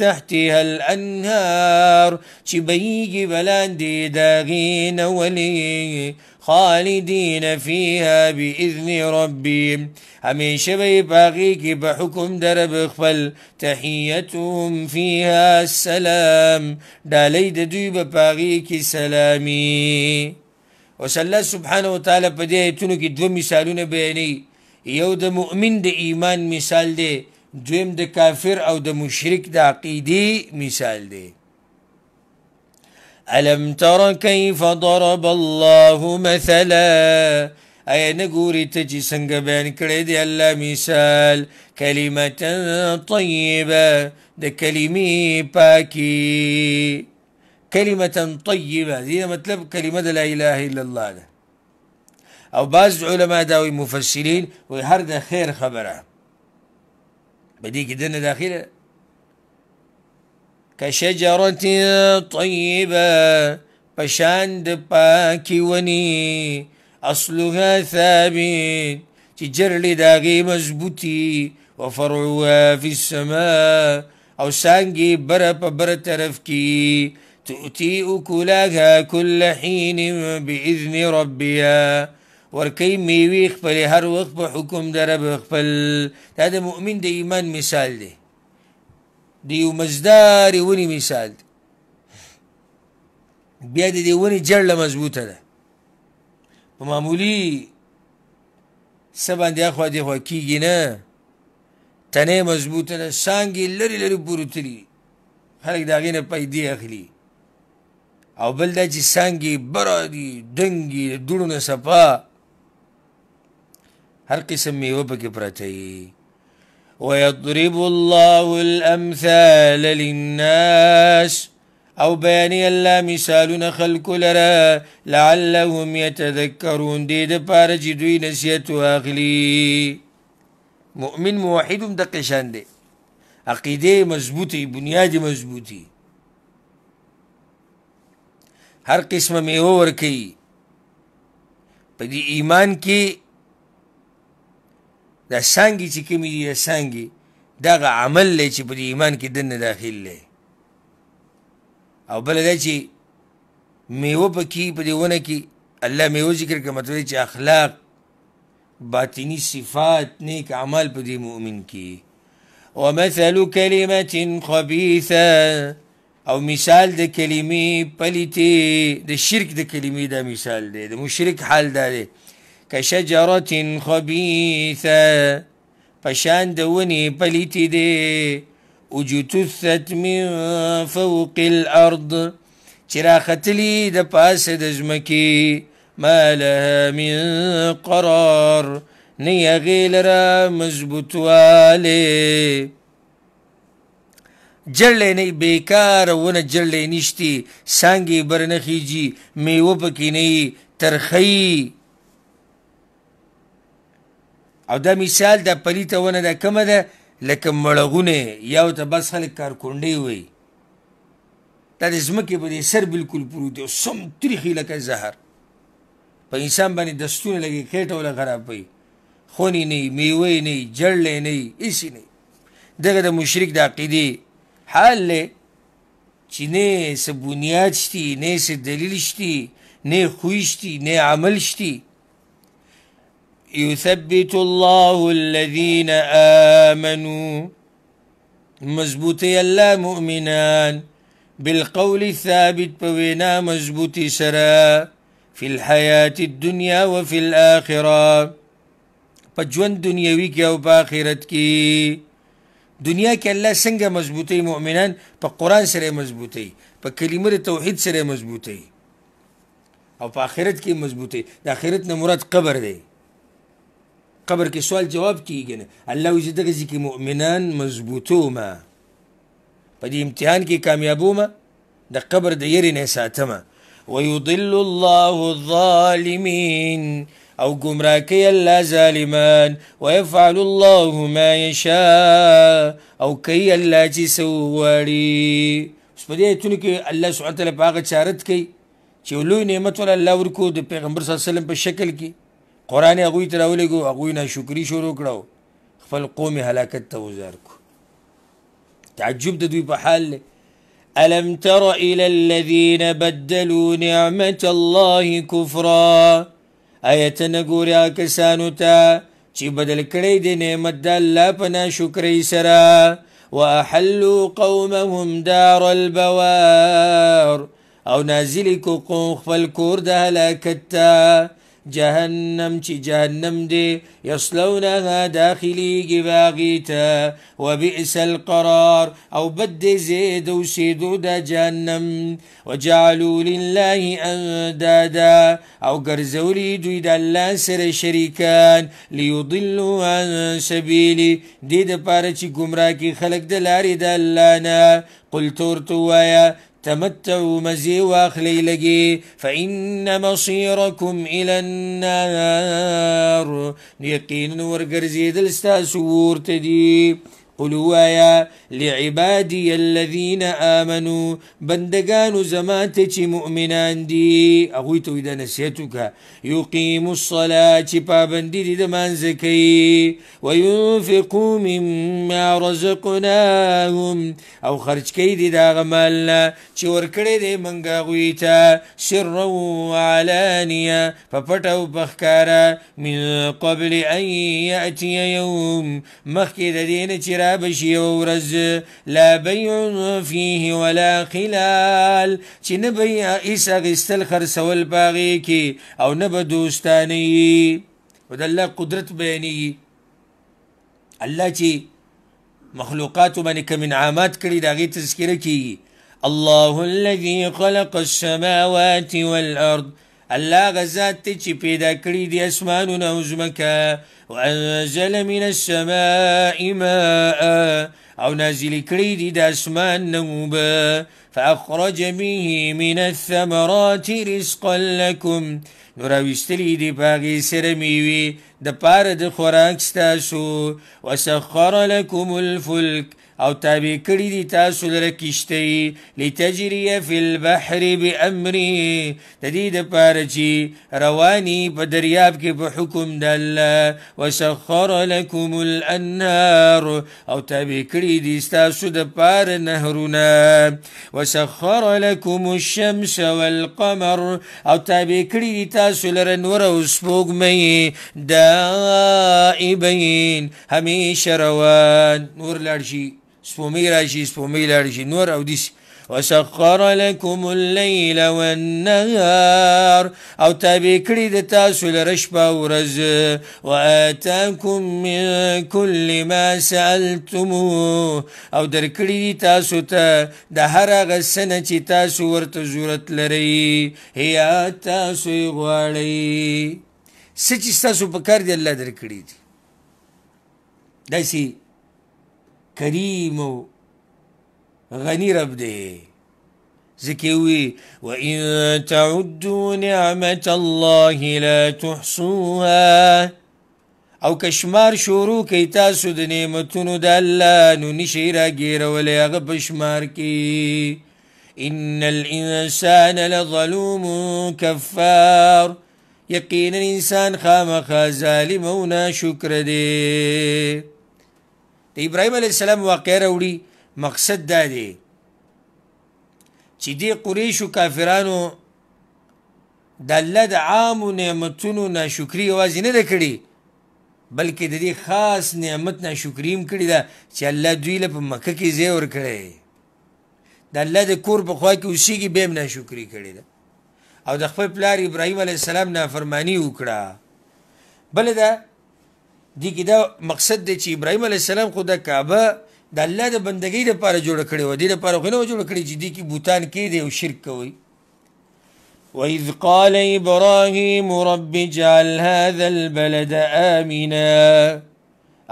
تحتها الانهار چې بهیږي بلاندې د هغې نه ولې خالدین فیها باذن ربهم همیشه به یې په هغې کې په حکم د رب خپل. تحیتهم فیها السلام ډالۍ د دوی به په هغې کې سلامي. اوس الله سبحانه وتعالی په دې ایتونو کې دوه مثالونه بیانوي، یو د مؤمن د ایمان مثال دی، دویم د کافر او د مشرک د عقیدې مثال دی. الم تر کیف ضرب الله مثلا ایا نه ګورې ته چې څنګه بیان کړی دی الله مثال. کلمة طیبه د کلمې پاکي، كلمة طيبة دي مطلب كلمة لا إله إلا الله ده. أو بعض علماء داوي مفسرين وهر ده خير خبره بدي كدنا داخله كشجرة طيبة بشان دباكي وني أصلها ثابت تجرلي داغي مزبوطي وفرعها في السماء أو سانجي برا ترفكي تؤتي أكلها كل حين بإذن ربها وركي ميوي خفل هر وقت بحكم درب خفل. هذا مؤمن دي إيمان مثال دي ديو مزداري وني مثال دي بیا دي وني جرله مضبوطه ده په معمولي سبان دي اخوا دي خوا کیږي نه تنه مضبوطه ده سانګي لري پورتلی خلک دا غینه پیدې اخلي او بل دا چې سانګي برا دي دنګي دړونه صفا هر قسم میوه پکې پراته وي. ويضرب الله الأمثال للناس أو بياني الله مثالنا خلق لرا لعلهم يتذكرون دي دپاره چې دوی نصیحت واخلي. مؤمن موحد هم دقه شان دی عقیده مضبوطی بنیاد مضبوطی هر قسم میوه ورکي په دې ایمان کې دا سانګي چې کومې دي سانګي دغه عمل دی چې په دې ایمان کې دننه داخل دی او بل دا چې میوه پکې په دې ونه کې الله میوه ذکر کوي مطلب چې اخلاق باطنی صفات نیک اعمال په دې مؤمن کې. ومثل كلمة خبيثة او مثال د کلمې پلیتې د شرک د کلمې دا مثال دی د مشرک حال دا دی كشجرة خبيثة پشان د ونې پلیتې دی اجتثت من فوق الأرض چې راختلي د پاسه د ځمکې ما لها من قرار نه هغې لره مضبوطوالی جړلی نه بیکاره ونه جړلی نشتي څانګې بر نه خیجي میوه پکې نه ترخی او دا مثال دا پلیته ونه دا کمه ده لکه مړغونه یا ورته بس خلک کارکونډۍ وایي دا د ځمکې په دې سر بلکل پروت دی او سم تریخي لکه زهر په انسان باندې دستونه لګي خېټه وله خرابوي خونې نه وي میوه یې نه وي جړلی نه وي هېڅ نه وي دغه د مشرک د عقیدې حال دی چې نه څه بنیاد شتي نه څه دلیل شتي نه خوی شتي نه عمل شتي. يثبت الله الذين آمنوا مضبوطي الله مؤمنان بالقول الثابت بوينا مضبوطي سرا في الحياة الدنيا وفي الآخرة پجوان دنیاوی کی او پا آخرت کی. دنیا کی اللہ سنگا مضبوطی مؤمنان پا قرآن سر مضبوطی پا کلمه توحید سر مضبوطی او پا آخرت کی مضبوطی. دا آخرت نا مراد قبر دی قبر کی سوال جواب کیږي نه الله وی دغه ځکه مؤمنان مضبوطو ما په دې امتحان کې کامیابو ما د قبر د یری نه ساتمه. ويضل الله الظالمين او گمراه کوي الله ظالمان ويفعل الله ما يشاء او کوي الله چې څه وغواړي. اوس په دې ایتونو کې الله سبحانه وتعالی په هغه چارت کوي چې لوی نعمت ول الله ورکو د پیغمبر صلی الله علیه وسلم په شکل کې قرآن هغوی ته راولېږو هغوی ناشکري شروع کړه خپل قوم هلاکت ته وزار کو. تعجب د دوی په حال دی. ألم تر إلى الذين بدلوا نعمة الله كفرا آیت نګوریا کسانو ته چې بدل کړی دی نعمت د الله په ناشکرۍ سره. وأحلوا قومهم دار البوار او نازلی کو قوم خپل کور د هلاکت ته جهنم چې جهنم دی یصلونها داخلیږي باغې ته وبئس القرار او بد دی زید اوسېدو د جهنم. وجعلوا لله اندادا او ګرځولي دوی د الله سره شریکان لیضلوا عن سبیلي دې دپاره چې ګمراه کړي خلک د لارې د الله نه. قل ورته ووایه تمتعوا مزي واخلي لقي فإن مصيركم إلى النار يقين ورقرزي دلستاسور تدي قلوا يا لعبادي الذين آمنوا بندقان زماتك مؤمنان دي أغويتو إذا نسيتك يقيموا الصلاة بابندي دي دمان زكي وينفقوا مما رزقناهم أو خرج كيدي دا غمالنا چور كري دي منغا غويتا سرا وعلانيا ففتو بخكارا من قبل أن يأتي يوم مخي دين چرا بشي ورز لا بيع فيه ولا خلال چه نبيع إسا غستل خرسول باغيكي أو نبدوستاني وده الله قدرت بياني الله چه مخلوقات منك من عامات كري داغي تذكره كي الله الذي خلق السماوات والأرض الله غزات چه پیدا کری دی اسمانو نوزمکا وانزل من السماء ماء او نازل کری دی دا اسمان نوبا فأخرج به من الثمرات رزقا لكم نراوستلی دی پاگی سرمیوی دا پار دا خوراک ستاسو وسخر لكم الفلك او تابع کړي دي تاسو لره کشتۍ لتجري في البحر بأمره د دې دپاره چې رواني په دریاب کې په حکم د الله وسخر لكم الأنهار او تابع کړي دي تاسو دپاره نهرونه وسخر لكم الشمس والقمر او تابع کړي دي تاسو لره نور او سپوږمۍ دائبین همیشه روان نور لاړ شي سپومي راشي سپومي لاړ شي نور او ديس وسخر لكم الليل والنهار او تابع کړي د تاسو لره شپه ورځ وآتاكم من كل ما سألتموه او درکړي دي تاسو ته د هر هغه څه نه چې تاسو ورته ضرورت لرئ یا تاسو یې غواړئ څه چې ستاسو په کار دی الله درکړي دي داسې کریم و غنی رب دے ذکیوی وَإِن تَعُدُّوا نِعْمَةَ اللَّهِ لَا تُحْصُوهَا او کشمار شروع کی تاسو د نعمتونو د الله نو نشی را ګیرولی هغه په شمار کی ان الانسان لظلوم کفار یقینا انسان خامخا ظالم و ناشکر دی ابراهيم عليه السلام واقع راوړي مقصد دا دی چې دې قریشو کافرانو د الله د عامو نعمتونو ناشکري یوازې نه ده کړې بلکې د دې خاص نعمت ناشکري هم کړې ده چې الله دوی له په مکه کې ځای ورکړی د الله د کور په خوا کې اوسېږي بیا هم ناشکري کړې ده او د خپل پلار ابراهیم علیه السلام نافرماني وکړه بله ده دی کې دا مقصد دی چې ابراهیم علیه السلام خو د کعبه د الله د بندګۍ دپاره جوړه کړې وه دې دپاره خو نه وه جوړه کړې چې دې کې بوتان کېدی او شرک کوئ وإذ قال إبراهيم رب اجعل هذا البلد آمنا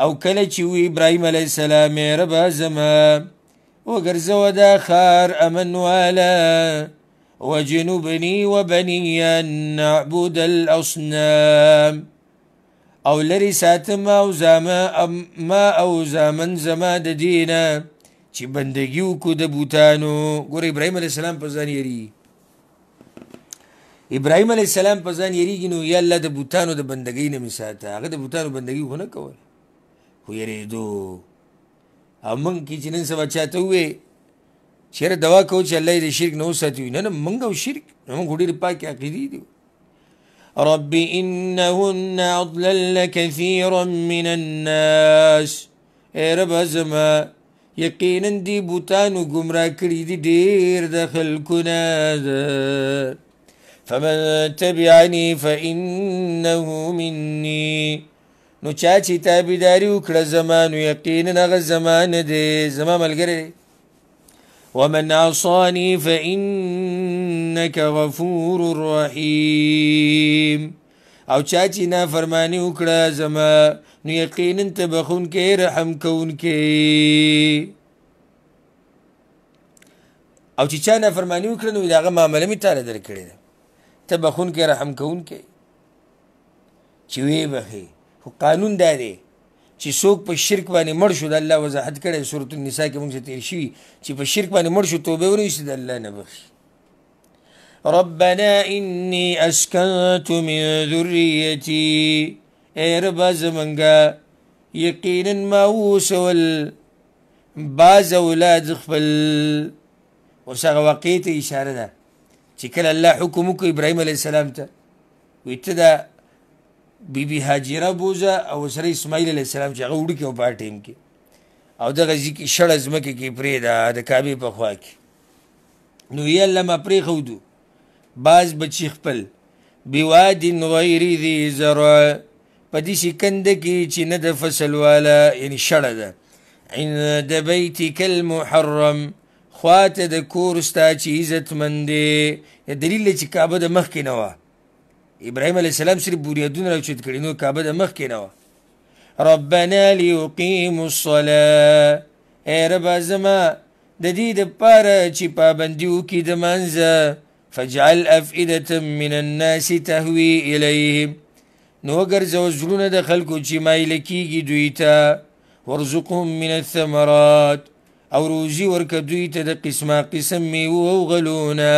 او کله چې وی ابراهیم علیه السلام ربه زما وګرځوه دا ښار امن والا وجنبني وبني أن نعبد الأصنام او لري ساتم او ما او زامن زما د دینه چې بندګي وکړو د بوتانو ګوره ابراهیم علیه السلام په ځان یری ابراهیم علیه السلام په ځان یریږي نو یا الله د بوتانو د بندګۍ نه مې ساته هغه د بوتانو بندګي خو نه کوله خو یریدو او موږ کې چې نن سبا چاته ووې چېرې دوا کوو چې الله یې د شرک نه وساتي نه نه موږ او شرک موږ خو ډېرې پاکې عقیدې دي رب إنهن أضللن كثيرا من الناس اے رب زما یقینا دی بوتانو گمراه کړي دي ډېر د خلکونه ده فمن تبعني فإنه مني نو چا چې تابعداري وکړه زما نو یقینا هغه زما نه دی زما ملګری ومن عصاني فإنك غفور رحيم او چا چې نافرماني وکړه زما نو یقینا ته بخونکی رحم کوونکی او چې چا نافرماني وکړه نو د هغه معامله مې تاله در کړې ده ته بخونکی رحم کوونکی چې ویې بخې خو قانون دا دی چې څوک په شرک باندې مړ شو د الله وضاحت کړی سورة النساء کې موږ څه تېر شوي چې په شرک باندې مړ شو توبه ونه ویستې د الله نه بخي ربنا إني أسكنت من ذريتي اے ربا زمنگا یقینا ما وسول بعض اولاد خپل اوس هغه واقعې ته اشاره ده چې کله الله حکم وکړ ابراهیم علیه السلام ته وایي ته د بیبي هاجره بوځه او سره اسماعیل علیه السلام چې هغه وړوکی و په هغه ټایم کې او دغه ځي کې شړه ځمکې کې پرېږده د کعبې په خوا کې نو یې الله ما پرېښودو بعض بچي خپل بواد غیر ذي زرع په داسې کنده کې چې نه د فصل والا یعنې شړه ده عند بیتک المحرم خواته د کور ستا چې عزتمند دی دلیل دی چې کعبه د مخکې نه وه ابراهیم علیه السلام صرف بنیادونه راوچت کړي نو کعبه د مخکې نه وه ربنا لیقیموا الصلاة ای ربه زما د دې دپاره چې پابندي وکړي د منځه فاجعل افئدة من الناس تهوي الیهم نو وګرځوه زړونه د خلکو چې مایله کېږي دوی ته وارزقهم من الثمرات او روزي ورکه دوی ته د قسمه قسم میوه او غلونه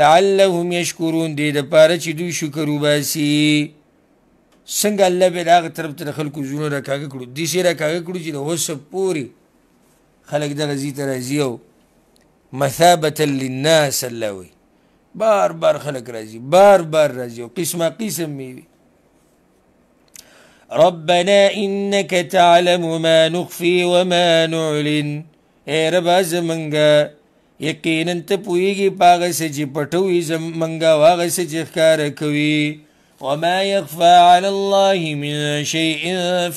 لعلهم یشکرون دې دپاره چې دوی شکر وباسي څنګه الله به د هغه طرف ته د خلکو زړونه راکاږه کړو داسې راکاږه کړو چې د اوسه پورې خلک دغه ځي ته راځي او مثابة للناس الله وایي بار بار خلک راځي بار بار راځي او قسمه قسم میوې ربنا إنك تعلم ما نخفي وما نعلن اے ربا زمنگا یقینا ته پوهیږي په هغه څه چې پټوي زمنګا او هغه څه چې ښکاره کوي وما يخفى على الله من شيء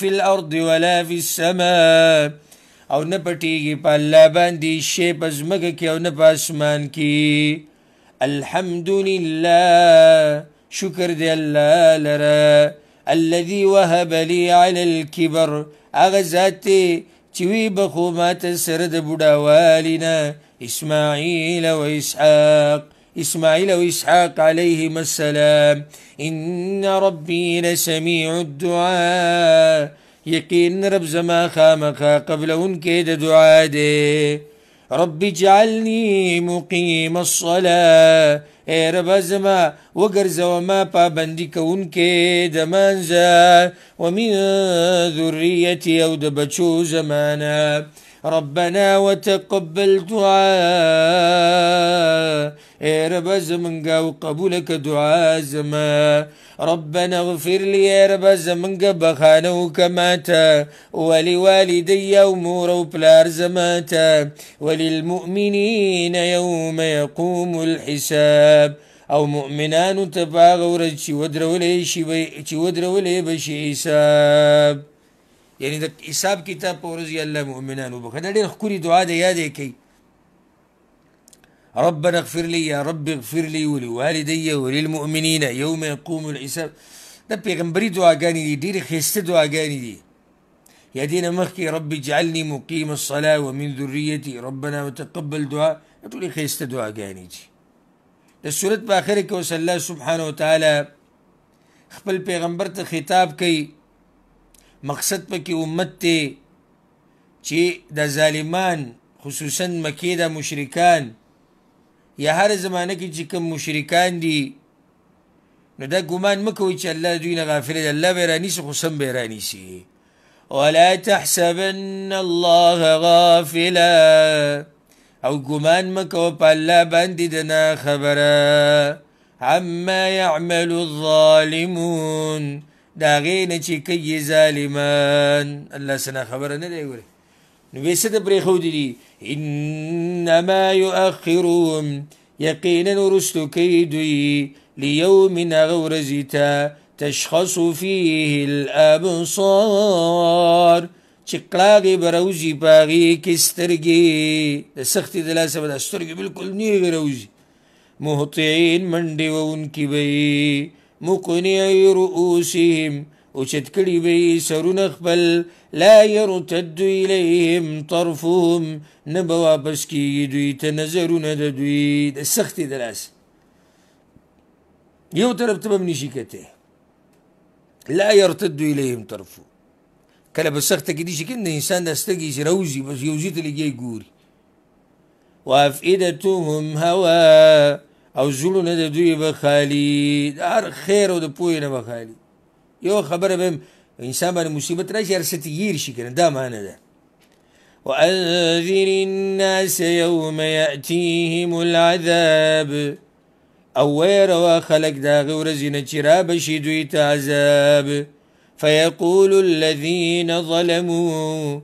في الأرض ولا في السماء او نه پټیږي په الله باندې شی په ځمکه کې او نه په اسمان کې الحمد لله شکر دی الله لره الذي وهب لي على الكبر هغه ذات دی چې وی بخو ماته سره د بوډاوالي نه اسماعیل و اسحاق عليهما السلام ان ربي لسميع الدعاء یقین رب زما خامخا قبل انکې د دعا دی رب اجعلني مقيم الصلاة اے رب زما وګرځوه ما پابندي کوونکې د منځه ومن ذریتي او د بچو زمانه ربنا وتقبل دعاء اے رب زمنگا وقبولك دعاء زما ربنا اغفر لي يا رب زمنگا بخانو كماتا ولوالدي ومور وبلار زماتا وللمؤمنين يوم يقوم الحساب او مؤمنان تباغ ورد چی ودرولي بشي حساب یعنی د حساب کتاب په ورځ الله مؤمنان وبخښه دا ډېر ښکلې دعا ده یاد یې کوي ربنا اغفر لي يا رب اغفر لي ولوالدي وللمؤمنين يوم يقوم الحساب دا پیغمبري دعاګانې دي ډېرې ښایسته دعاګانې دي یا دې نه مخکې رب اجعلني مقيم الصلاة ومن ذريتي ربنا وتقبل دعاء دا ټولې ښایسته دعاګانې دي د سورت په آخر کې اوس الله سبحانه وتعالی خپل پیغمبر ته خطاب کوي مقصد پکې امت ته چې د ظالمان خصوصا مکې د مشرکان یا هر زمانه کې چې کوم مشرکان دي نو دا ګمان مه کوئ چې الله دوی نه غافل دی الله به یې رانیسي خو سم به یې رانیسي ولا تحسبن الله غافلا او ګمان مه کوه په الله باندې د نه خبره عما يعمل الظالمون دا غې نه چې کوي ظالمان الله سنا خبره نه دی ګورې نو بیا څه د پرېښودي دي انما یؤخرهم یقینا وروستو کوي دوی لیوم هغه ورځې ته تشخص فیه الابصار چې کړاغې به راوځي په هغې کې سترګې د سختې د لاسه به دا سترګې بلکل نیغې راوځي مهطعین منډې وونکي به یې مقنعي رؤوسهم اوچت کړي به یې سرونه خپل لا یرتد الیهم طرفهم نه به واپس کېږي دوی ته نظرونه د دوی د سختې د لاسه یو طرف ته به هم نشي کتی لا یرتد الیهم طرفهم کله به سخته کې دي چې کنه د انسان د سترګې چې راوځي بس یو ځای ته لګي ګوري وافئدتهم هوا او زړونه د دوی به خالي د هر خیر او د پوهې نه به خالي یو خبره به انسان باندې مصیبت راشي هر څه تېر شي کنه دا معنی ده وانذر الناس یوم یأتیهم العذاب او ویروا خلق د هغې ورځې نه چې رابشي دوی ته عذاب فیقول الذین ظلموا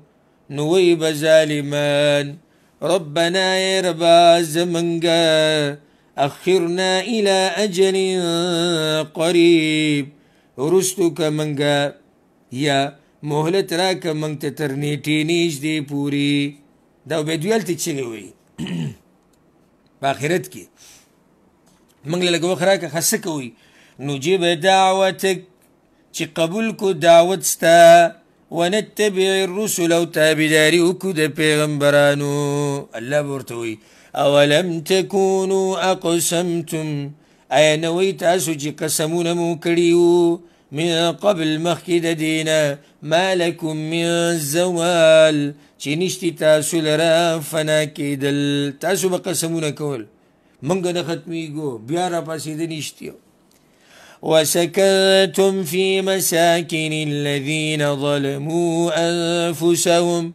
نو وی به ظالمان ربنا ای ربا زمنګه اخرنا الى اجل قریب وروستو که منګه یا مهلت راکه منګ ته تر نیټې نږدې پورې دا به دوی هلته چغې وایي په آخرت کې منګ له لږ وخت راکه ښه څه کوئ نجیب دعوتک چې قبول کو دعوت ستا ونتبع الرسل او تابعداري وکړو د پیغمبرانو الله به ورته وایي اولم تکونوا اقسمتم ایا نه وی تاسو چې قسمونه مو کړي وو من قبل مخکې د دې نه ما لکم من زوال چې نشتي تاسو لره فنا کېدل تاسو به قسمونه کول موږ نه ختمیږو بیا راپاڅېده نشتي وسكنتم في مساكن الذين ظلموا أنفسهم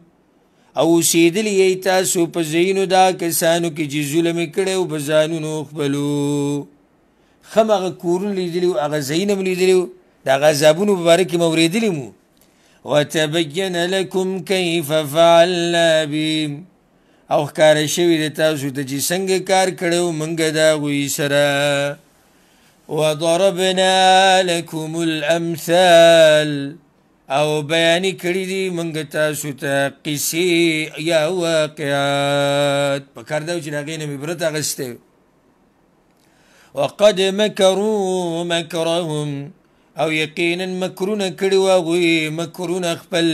او اوسېدلي یې تاسو په ځایونو دا کسانو کې چې ظلم یې کړی و په ځانونو خپلو همغه کورونه لیدلي وو هغه ځایونه مو لیدلي وو د هغه عذابونو په باره کې مو اورېدلي مو وتبین لکم کیف فعلنا بهم او ښکاره شوي د تاسو ته چې څنګه کار کړی و موږ د هغوی سره وضربنا لكم الامثال او بیانی کړي دي موږ تاسو ته قصې یا واقعات پکار دا چې د هغې نه مې عبرت اخیستی وقد مکروا مکرهم او یقینا مکرونه کړي و هغوی مکرونه خپل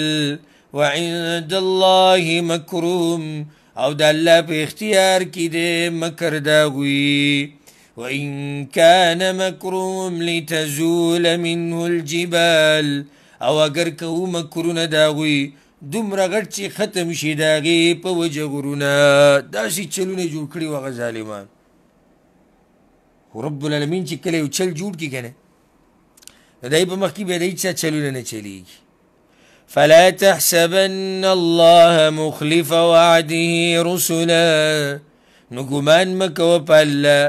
وعند الله مکرهم او د الله په اختیار کې دی مکر د هغوی وإن كان مكرهم لتزول منه الجبال او اگر کو مکرونه داغوی دومره غټ چې ختم شي د هغې په وجه غرونه داسې چلونه جوړ کړي وو هغه ظالمان خو رب العالمین چې کله یو چل جوړ کړي که نه د هغې په مخکې بیا د هېڅ چا چلونه نه چلیږي فلا تحسبن الله مخلف وعده رسلا نو ګمان مه کوه په الله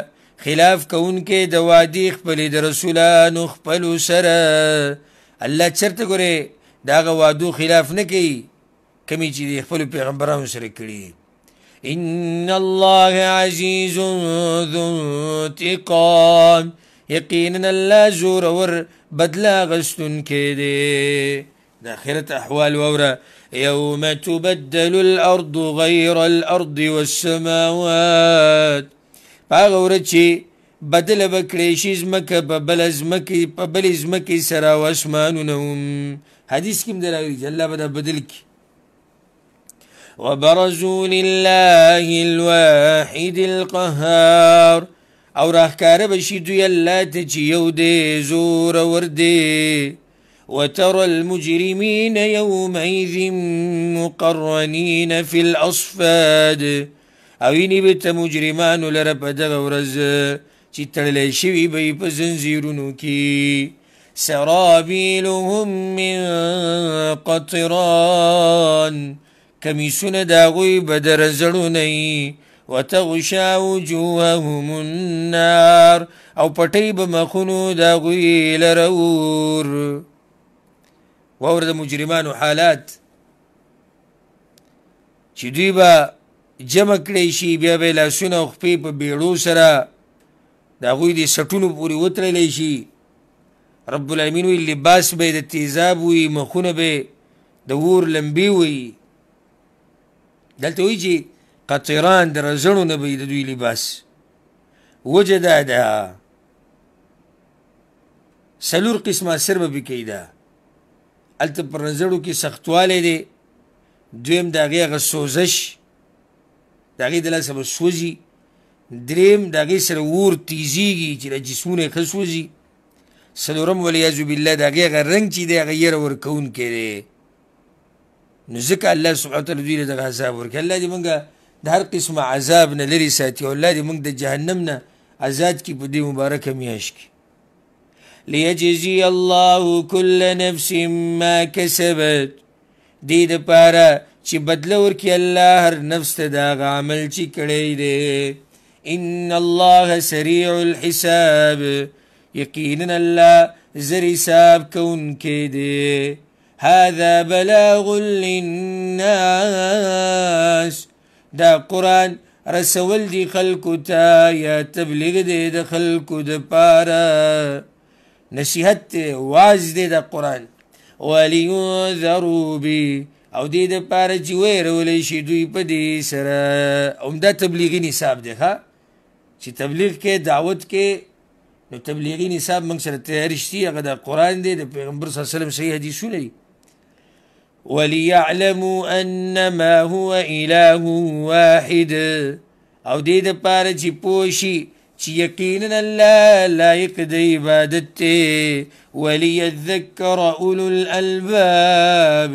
خلاف کوونکې د وعدې خپلې د رسولانو خپلو سره الله چېرته ګورې د هغه وعدو خلاف نه کوي کمې چې د خپلو پیغمبرانو سره کړي ان الله عزیز ذو انتقام یقینا الله زورور بدله اخیستونکی دی د آخرت احوال واوره یوم تبدل الارض غیر الارض والسماوات په هغه ورځ چې بدله به کړی شي ځمکه په بلې ځمکې سره او اسمانونه هم حدیث کې هم دی راغلي چې الله به دا بدل کړي وبرزوا لله الواحد القهار او راښکاره به شي دوی الله ته چې یو دی زورور دی وترى المجرمين يومئذ مقرنين في الأصفاد او ویني به ته مجرمانو لره په دغه ورځ چې تړلی شوي به یې په زنځیرونو کې سرابیلهم من قطران کمیسونه د هغوی به د رزړونه یي وتغشا وجوههم النار او پټۍ به مخونو د هغوی لره اور واوره د مجرمانو حالات چې دوی به جمع کړی شي بیا به یې لاسونه او خپې په بیړو سره د هغوی د سټونو پورې وتړلی شي رب العالمین وی لباس به یې د تیزاب وي مخونه به د اور لمبې وي دلته وایي چې قطران د رزړو نه به د دوی لباس وجه دا ده څلور قسمه سر به پې کوي ده هلته پر نظرو کې سختوالی دی. دویم د هغې هغه سوزش، د هغې د لاسه به سوځي. دریم د هغې سره اور تیزیږي چې د جسمونه یې ښه سوځي. څلورم والعیاذ بالله د هغې هغه رنګ چې دی هغه یره ورکوونکی دی. نو ځکه الله سبحانه وتعالی دوی له دغه عذاب ورکوي. الله دې موږ د هر قسمه عذاب نه لرې ساتي او الله دې موږ د جهنم نه آزاد کړي په دې مبارکه میاشت کې. لیجزي الله کل نفس ما کسبت، دې دپاره چې بدله ورکړي الله هر نفس ته د هغه عمل چې کړی دی. ان الله سریع الحساب، یقینا الله زر حساب کوونکی دی. هذا بلاغ للناس، دا قرآن رسول دی خلقو تا یا تبلیغ دی د خلقو د پاره، نصیحت دی، واعظ دی دا قرآن. ولینذروا بی، او دې د پاره چې ویرولی شي دوی په دې سره. عمده تبلیغي نصاب دی ښه، چې تبلیغ کې دعوت کې نو تبلیغي نصاب موږ سره تیار شي، هغه د قرآن دی، د پیغمبر صلی الله علیه وسلم صحیح حدیثونه دي. وليعلموا انما هو اله واحد، او دې دپاره چې پوه شي چې یقینا الله لایق د عبادت دی. وليذکر اولو الالباب،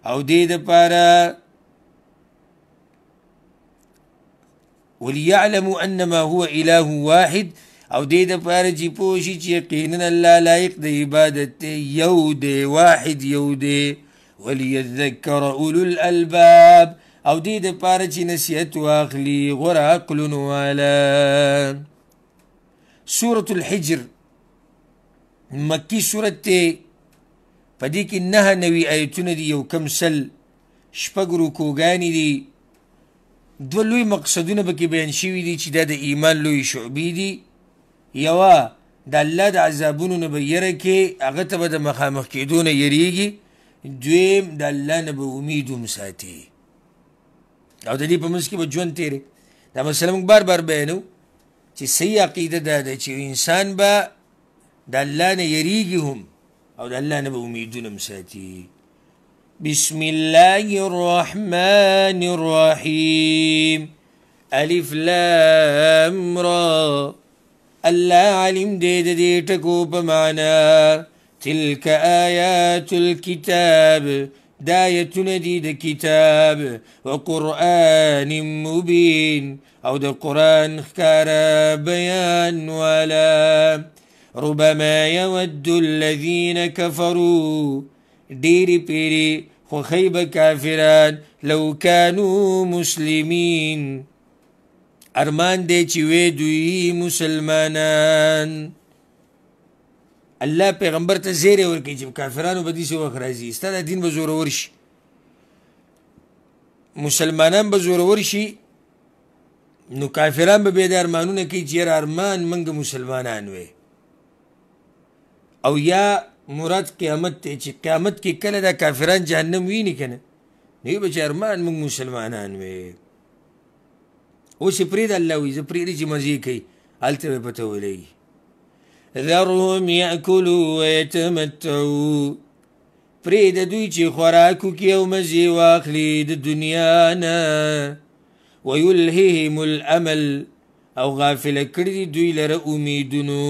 او دې دپاره وليعلموا انما هو اله واحد، او دې دپاره چې پوه شي چې یقینا الله لایق د عبادت دی، یو دی، واحد یو دی. وليذکر اولو الالباب، او دې دپاره چې نصیحت واخلي غوره عقلونو والا. سورة الحجر مکی صورت دی، په دې کې 9 آیتونه دي، یو کم سل، 6 رکوګانې دي. 2 لوی مقصدونه پکې بیان شوي دي چې دا د ایمان لوی شعبې دي. یوه د الله د عذابونو نه به یره کې، هغه ته به د مخامخ کېدو نه یریږي. دویم د الله نه به امید هم ساتي، او د دې په منځ کې به ژوند تېری. دا مسله موږ بار بار بیانو چې صحیح عقیده دا ده چې انسان به د الله نه یریږي هم او د الله نه به امیدونه هم ساتي. بسم الله الرحمن الرحیم. الف لام را، الله علم دې د دې ټکو په معنا. تلك آیات الكتاب، دا آیتونه دي د کتاب. وقرآن مبین، او د قرآن ښکاره بیان والا. ربما يود الذين كفروا، ډېرې پیرې خوښی به کافران، لو كانوا مسلمین، ارمان دی چې وی دوی مسلمانان. الله پیغمبر ته زیری ورکوي چې کافرانو به داسې وخت راځي ستا دا دین به زورور شي، مسلمانان به زورور شي، نو کافران به بیا د ارمانونه کوي چې یاره ارمان موږ مسلمانان وی. او یا مراد قیامت دی چې قیامت کې کله دا کافران جهنم ویني که نه، نو به چې ارمان موږ مسلمانان وی. اوس یې پرېږده الله وایي زه پرېږدي چې مزې کوي، هلته به پته ولګي. ذرهم یأکلوا ویتمتعوا، پرېږده دوی چې خوراک وکړي او مزې واخلي د دنیا نه. ویلههم الامل، او غافله کړي دي دوی لره امیدونو،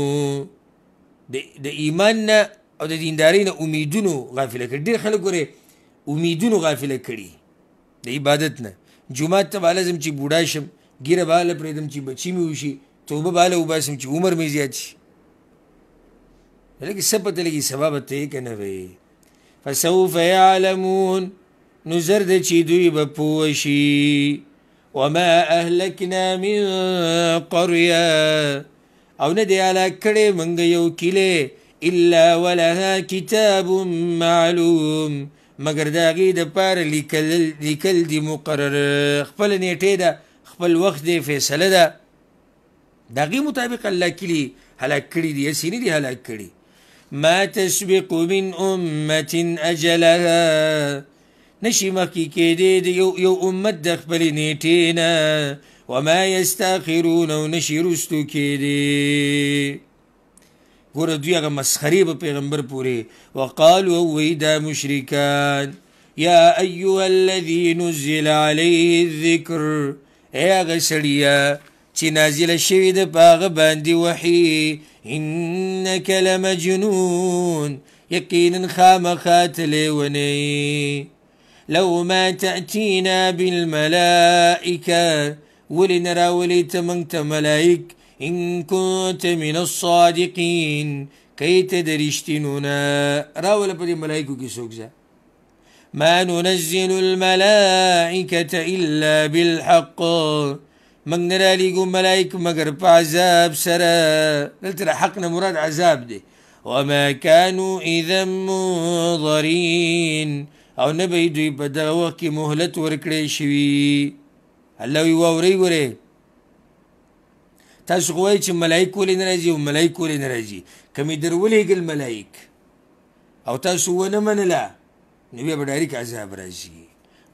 د ایمان نه او د دیندارۍ نه امیدونو غافله کړي. ډېر خلک ګورې امیدونو غافله کړي د عبادت نه. جومات ته به هله ځم چې بوډا شم، ګیره به هله پرېږدم چې بچي مې وشي، توبه به هله وباسم چې عمر مې زیات شي. لکه څه پته لګي سبا به ته یې که نه به. فسوف یعلمون، نو زر ده چې دوی به پوه شي. وما اهلکنا من قريه، او نه دی هلاک کړی موږ یو کلی، الا ولها کتاب معلوم، مگر د هغې دپاره لیکل دي مقرر، خپله نیټې ده، خپل وخت دی، فیصله ده، د هغې مطابق الله کلي هلاک کړي دي، هسې نه دي هلاک کړي. ما تسبق من امة اجلها، نشي مخکې کېدی د یو امت د خپلې نیټې نه. وما یستاخرون، او نشي رستو کېدی. ګوره دوی هغه مسخرې به پیغمبر پورې وقالو وی دا مشرکان یا ایها الذي نزل علیه الذکر ای هغه سړیه چې نازله شوې ده په هغه باندې وحي انک لمجنون یقینا خامخا ته لیونی لو ما تأتینا بالملائکه ولې نه راولې ته موږ ته ملائک ان كنت من الصادقین که ته د رښتینو نه راوله په دې ملائکو کې څوک ځه ما ننزل الملائکة الا بالحق موږ نه رالیږو ملائک مګر په عذاب سره دلته د حق نه مراد عذاب دی وما كانوا اذا منظرین او نه به دوی په دغه وخت کې مهلت ورکړی شوي الله وی واورئ ګورئ تاسو خو وایئ چې ملایک ولې نه راځي او ملایک ولې نه راځي که مې در ولېږل ملایک او تاسو ونه منله نو بیا به ډایرک عذاب راځي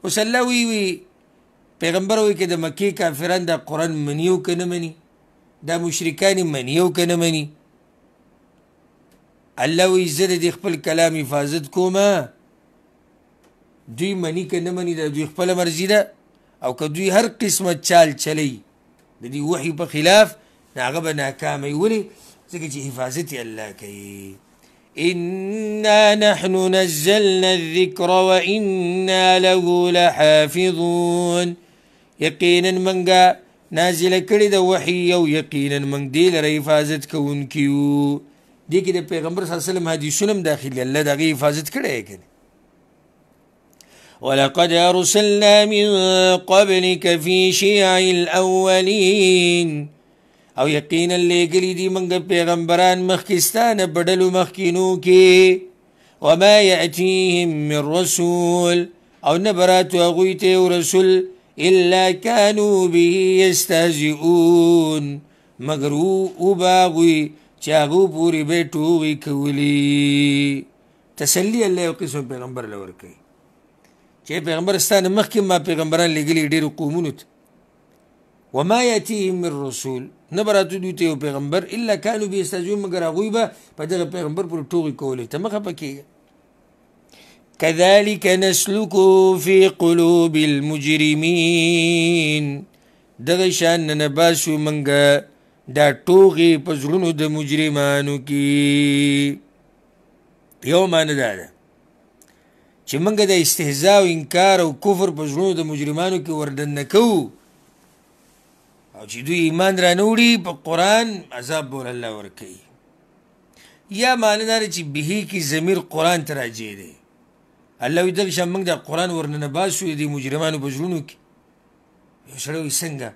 اوس الله وی پیغمبر وی که د مکې کافران دا قرآن مني او که نه مني دا مشرکان یې مني او که نه مني الله وی زه د دې خپل کلام حفاظت کومه دوی مني که نه مني دا دوی خپله مرضي ده او که دوی هر قسمه چال چلی د دې وحي په خلاف نو هغه به ناکامه وي ولې ځکه چې حفاظت یې الله کوي انا نحن نزلنا الذکر وانا له لحافظون یقینا منګه نازله کړې د وحي او یقینا منګ دې لره حفاظت کوونکي یو دې کې د پیغمبر صلی الله علیه وسلم حدیثونه هم داخلي الله د هغې حفاظت کړی که ولقد أرسلنا من قبلك في شيع الأولين او یقینا لېږلي دي موږ پیغمبران مخکستانه بدلو مخکینو کې وما يأتيهم من رسول او نه به راتو هغوی ته یو رسول الا كانوا به يستهزئون مګر وبه هغوی چې هغو پورې به یې ټوغې کولي تسلي الله یو قسم پیغمبر له ورکوي چې پیغمبر ستا نه مخکې ما پیغمبران لېږلي ډېرو قومونو ته وما یاتیهم من رسول نه به راتو دوی ته یو پیغمبر الا کانو به یستهزئون مګر هغوی به په دغه پیغمبر پورې ټوغې کولې ته مه خفه کېږه كذلك نسلكه في قلوب المجرمين دغه شان نه باسو منګه دا ټوغې په زړونو د مجرمانو کې یو معنی دا ده چې موږ د استهزاء او انکار او کفر په زړونو د مجرمانو کې وردننه کوو او چې دوی ایمان را نه وړي په قرآن عذاب به الله ورکوي یا معنی دا ده چې بهي کې ضمیر قرآن ته راجع دی الله وی دغه شان موږ د قرآن ورننه باسو د مجرمانو په زړونو کې یو سړی وایي څنګه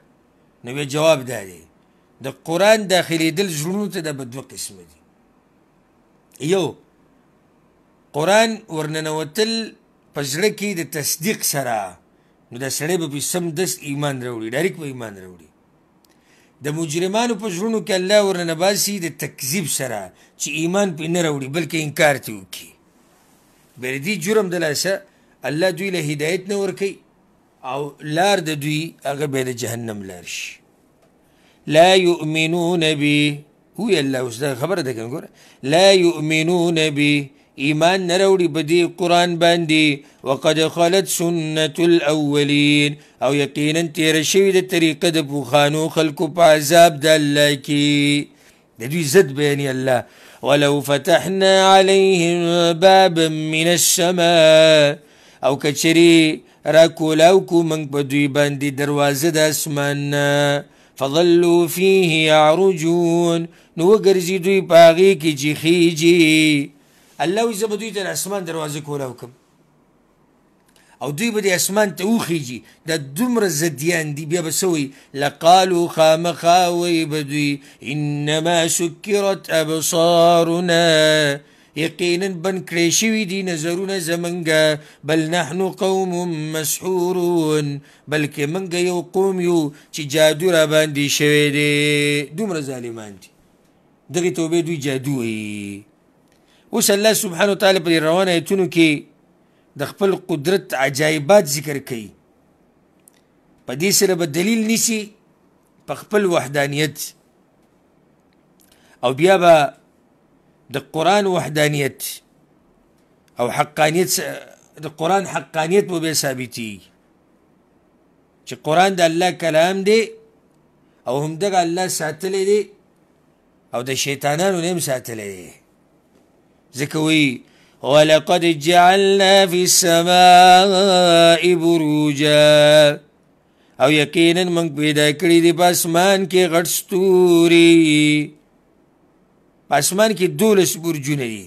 نو بیا جواب دا دی د قرآن داخلېدل زړونو ته دا به دوه قسمه دي یو قرآن ورننوتل په زړه کې د تصدیق سره نو دا سړی به پې سمدست ایمان راوړي ډایرک به ایمان راوړي د مجرمانو په زړونو کې الله ورننه باسي د تکذیب سره چې ایمان پې نه راوړي بلکې انکار ته وکړي بیا د دې جرم د لاسه الله دوی له هدایت نه ورکوي او لار د دوی هغه بیا د جهنم لار شي لا یؤمنون به وی الله اوس دا خبره ده که ګوره لا یؤمنون به ایمان نه راوړي په دې قرآن باندې وقد خلت سنة الاولین او یقینا تېره شوې د طریقه د پوخانو خلکو په عذاب د الله کې د دوی ضد بیاني الله ولو فتحنا عليهم بابا من السماء او کچری را کولاو کو منگ پا دوی باندی دروازه د اسمان فظلوا فيه يعرجون نو گرزی دوی پاغی کی چی خیجی الله وی زب دوی تر اسمان دروازه کولاو کم او دوی به د اسمان ته وخیجي دا دومره زدیان دي بیا به سوی لقالو خامخا وی به دوی انما سکرت ابصارنا یقینا بند کړی شوي دي نظرونه زمونږه بل نحن قوم مسحورون بلکې موږ یو قوم یو چې جادو را باندې شوی دی دومره ظالمان دي دغې توبې دوی جادو وایي اوس الله سبحانه وتعالی په دې روانه ایتونو کې د خپل قدرت عجایبات ذکر کوي په دې سره به دلیل نیسي په خپل وحدانیت او بیا به د قرآن وحدانیت او حقانیت د قرآن حقانیت به بیا ثابتېږي چې قرآن د الله کلام دی او همدغه الله ساتلی دی او د شیطانانو نه هم ساتلی دی ځکه وایي ولقد جعلنا في السماء بروجا او یقینا موږ پیدا کړي دي په اسمان کې غټ ستوري په اسمان کې 12 برجونه دي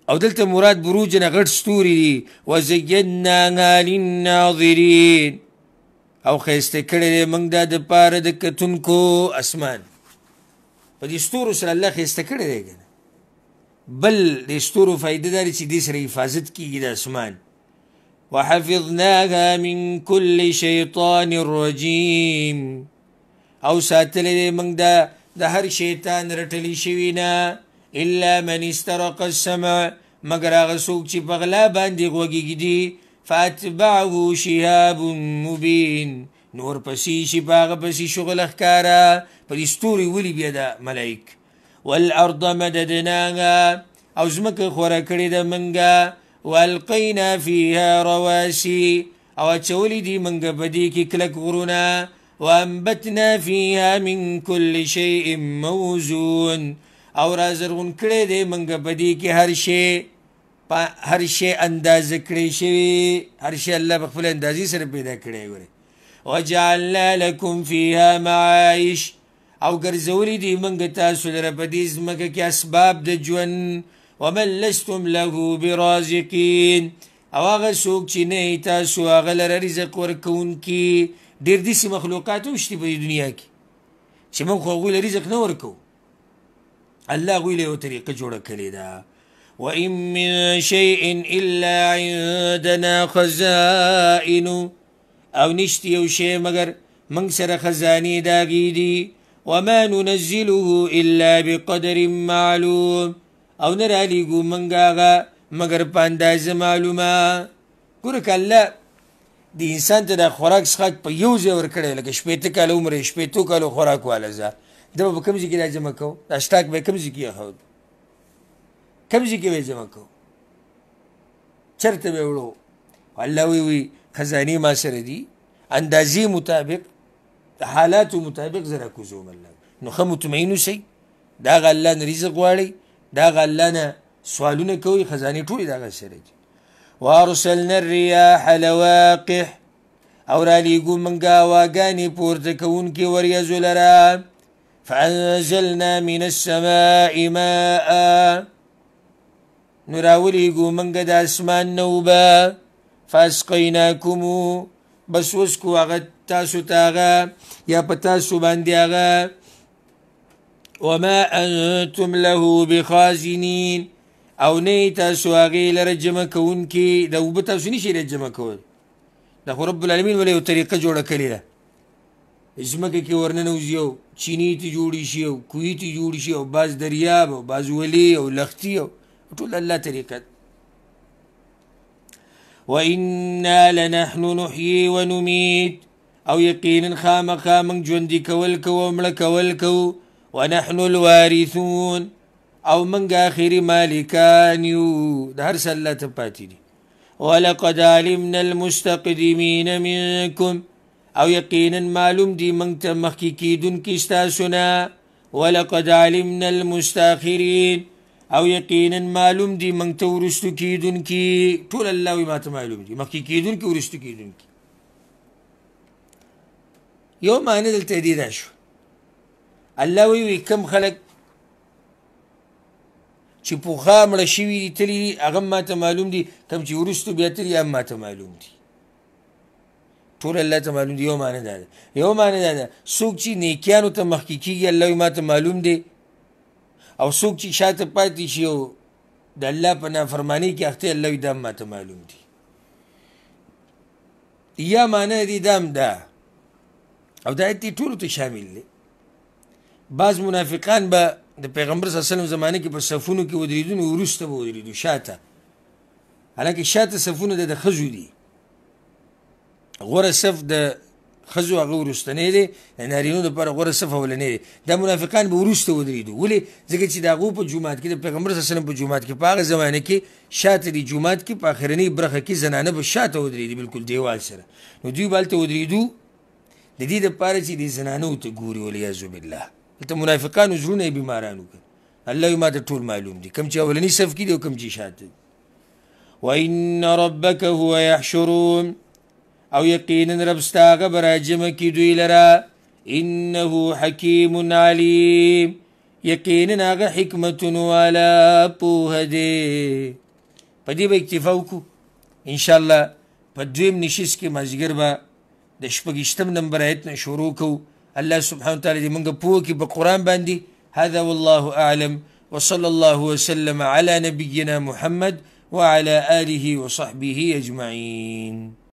او دلته مراد بروج نه غټ ستوري دي وزیناها للناظرین او ښایسته کړی دی موږ دا د پاره د کتونکو اسمان په دې ستورو سره الله ښایسته کړی دی که بل د ستورو فایده دا دی چې دې سره حفاظت کېږي د اسمان وحفظناها من كل شیطان رجیم او ساتلی دی موږ دا د هر شیطان رټلی شوي نه الا من استرق السمع مگر هغه څوک چې په غلا باندې غوږېږي فاتبعه شهاب مبین نور پسې شي په هغه پسې شغل ښکاره په دې ستوري ولي بیا د ملایک والارض مددناها او ځمکه خوره کړې ده موږه والقینا فیها رواسي او اچولي دي موږ په دې کې کلک غرونه وانبتنا فیها من كل شیء موزون او رازرغون کړی دی موږ په دې کې هر شی اندازه کړی شوي هر شی الله په خپل اندازې سره پیدا کړی ګورې وجعلنا لکم فیها معایش او ګرځولي دي موږ تاسو لره په دې ځمکه کې اسباب د ژوند ومن لستم له برازقین او هغه څوک چې نه یې تاسو هغه لره رزق ورکوونکي ډېر داسې مخلوقات هم شته په دې دنیا کې چې موږ خو هغوی له رزق نه ورکوو الله هغوی له یوه طریقه جوړه کړې ده وإن من شيء إلا عندنا خزائن او نشتی یو شی مگر موږ سره خزانې د هغې دي وما ننزله إلا بقدر معلوم او نه رالیږو موږ هغه مگر په اندازه معلومه ګوره که الله د انسان ته د خوراک څښاک په یو ځای ورکړی لکه 80 کاله عمر یې 80 کالو خوراک واله زه ده به په کوم ځای کې دا جمع کوو دا سټاک به یې کوم ځای کې ایښود کوم ځای کې به یې جمع کوو چېرته به یې وړو الله وی خزانې ما سره دي اندازې مطابق د حالاتو مطابق زه راکوزوم الله نو ښه مطمئن اوسئ د هغه الله نه رزق غواړئ د هغه الله نه سوالونه کوئ خزانې ټولې د هغه سره دي وارسلنا الرياح لواقح او رالیږو موږ هواګانې پورته کوونکې وریځو لره فانزلنا من السماء ماء نو راولیږو موږ د اسمان نه اوبه فاسقیناکمو بس وسکو هغه تاسو ته هغه یا په تاسو باندې هغه وما انتم له بخازنین او نه تاسو هغې لره جمع کوونکي د اوبه تاسو نشئ جمع کول دا خو رب العالمین ولې یو طریقه جوړه کړې ده ځمکه کې ورننوځي او چینې ته جوړې شي او کوهي ته جوړې شي او بعض دریاب او بعض ولي او لښتي او ټول الله طریقه وإنا لنحن نحيي ونميت او یقینا خامخا موږ ژوندي کول کوو او مړه کول کوو ونحن الوارثون او موږ آخري مالکان یو د هر څه الله ته پاتې دي ولقد علمنا المستقدمین منکم او یقینا معلوم دي موږ ته مخکې کېدونکي ستاسو نه ولقد علمنا المستاخرین او یقینا معلوم دي موږ ته وروستو کېدونکي ټول الله وایي ما ته معلوم دي مخکې کېدونکي وروستو کېدونکي یو معنی دلته دې دا شو الله وایي کم خلک چې پوخا مړه شوي دي تللي دي هغه هم ماته معلوم دي کوم چې وروستو بیا تللي هم ماته معلوم دي ټول الله ته معلوم دي یو معنی دا ده یو معنی دا ده څوک چې نیکیانو ته مخکې کېږي الله وایي ماته معلوم دی او څوک چې شاته پاتې شي او د الله په نافرمانۍ کې اخته الله وایي دا هم ماته معلوم دي یا معنی دی دا هم ده او دا ایت ټولو ته شامل دی بعض منافقان به د پیغمبر صلی الله علیه وسلم زمانه کې په صفونو کې ودرېدو نو وروسته به ودرېدو شاته حالانکه شاته صفونه د ښځو دي غوره صف د ښځو هغه وروستنی دی د نارینو دپاره غوره صف اولنی دی دا منافقان به وروسته ودرېدو ولې ځکه چې د هغو په جومات کې د پیغمبر صلی الله علیه وسلم په جومات کې په هغه زمانه کې شاته دي جومات کې په اخرنۍ برخه کې زنانه به شاته ودرېدي بالکل دیوال سره نو دوی به هلته ودرېدو د دې دپاره چې دې زنانو ته ګوري والعیاذ بالله دلته منافقانو زړونه یې بیماران وکړل الله ما ته ټول معلوم دي کوم چې اولني صف کې دي او کوم چې شاته دي وان ربک هو یحشرون او یقینا رب ستا هغه به راجمع کي دوی لره انه حکیم علیم یقینا هغه حکمتونه والا پوهه دی په دې به اکتفا وکړو انشاءالله په دویم نشست کې مازدیګر به د شپږ نمبر آیت نه شروع کوو الله سبحانه وتعالی دې موږ پوه کړي په قرآن باندې هذا والله أعلم وصلى الله وسلم على نبينا محمد وعلى آله وصحبه أجمعين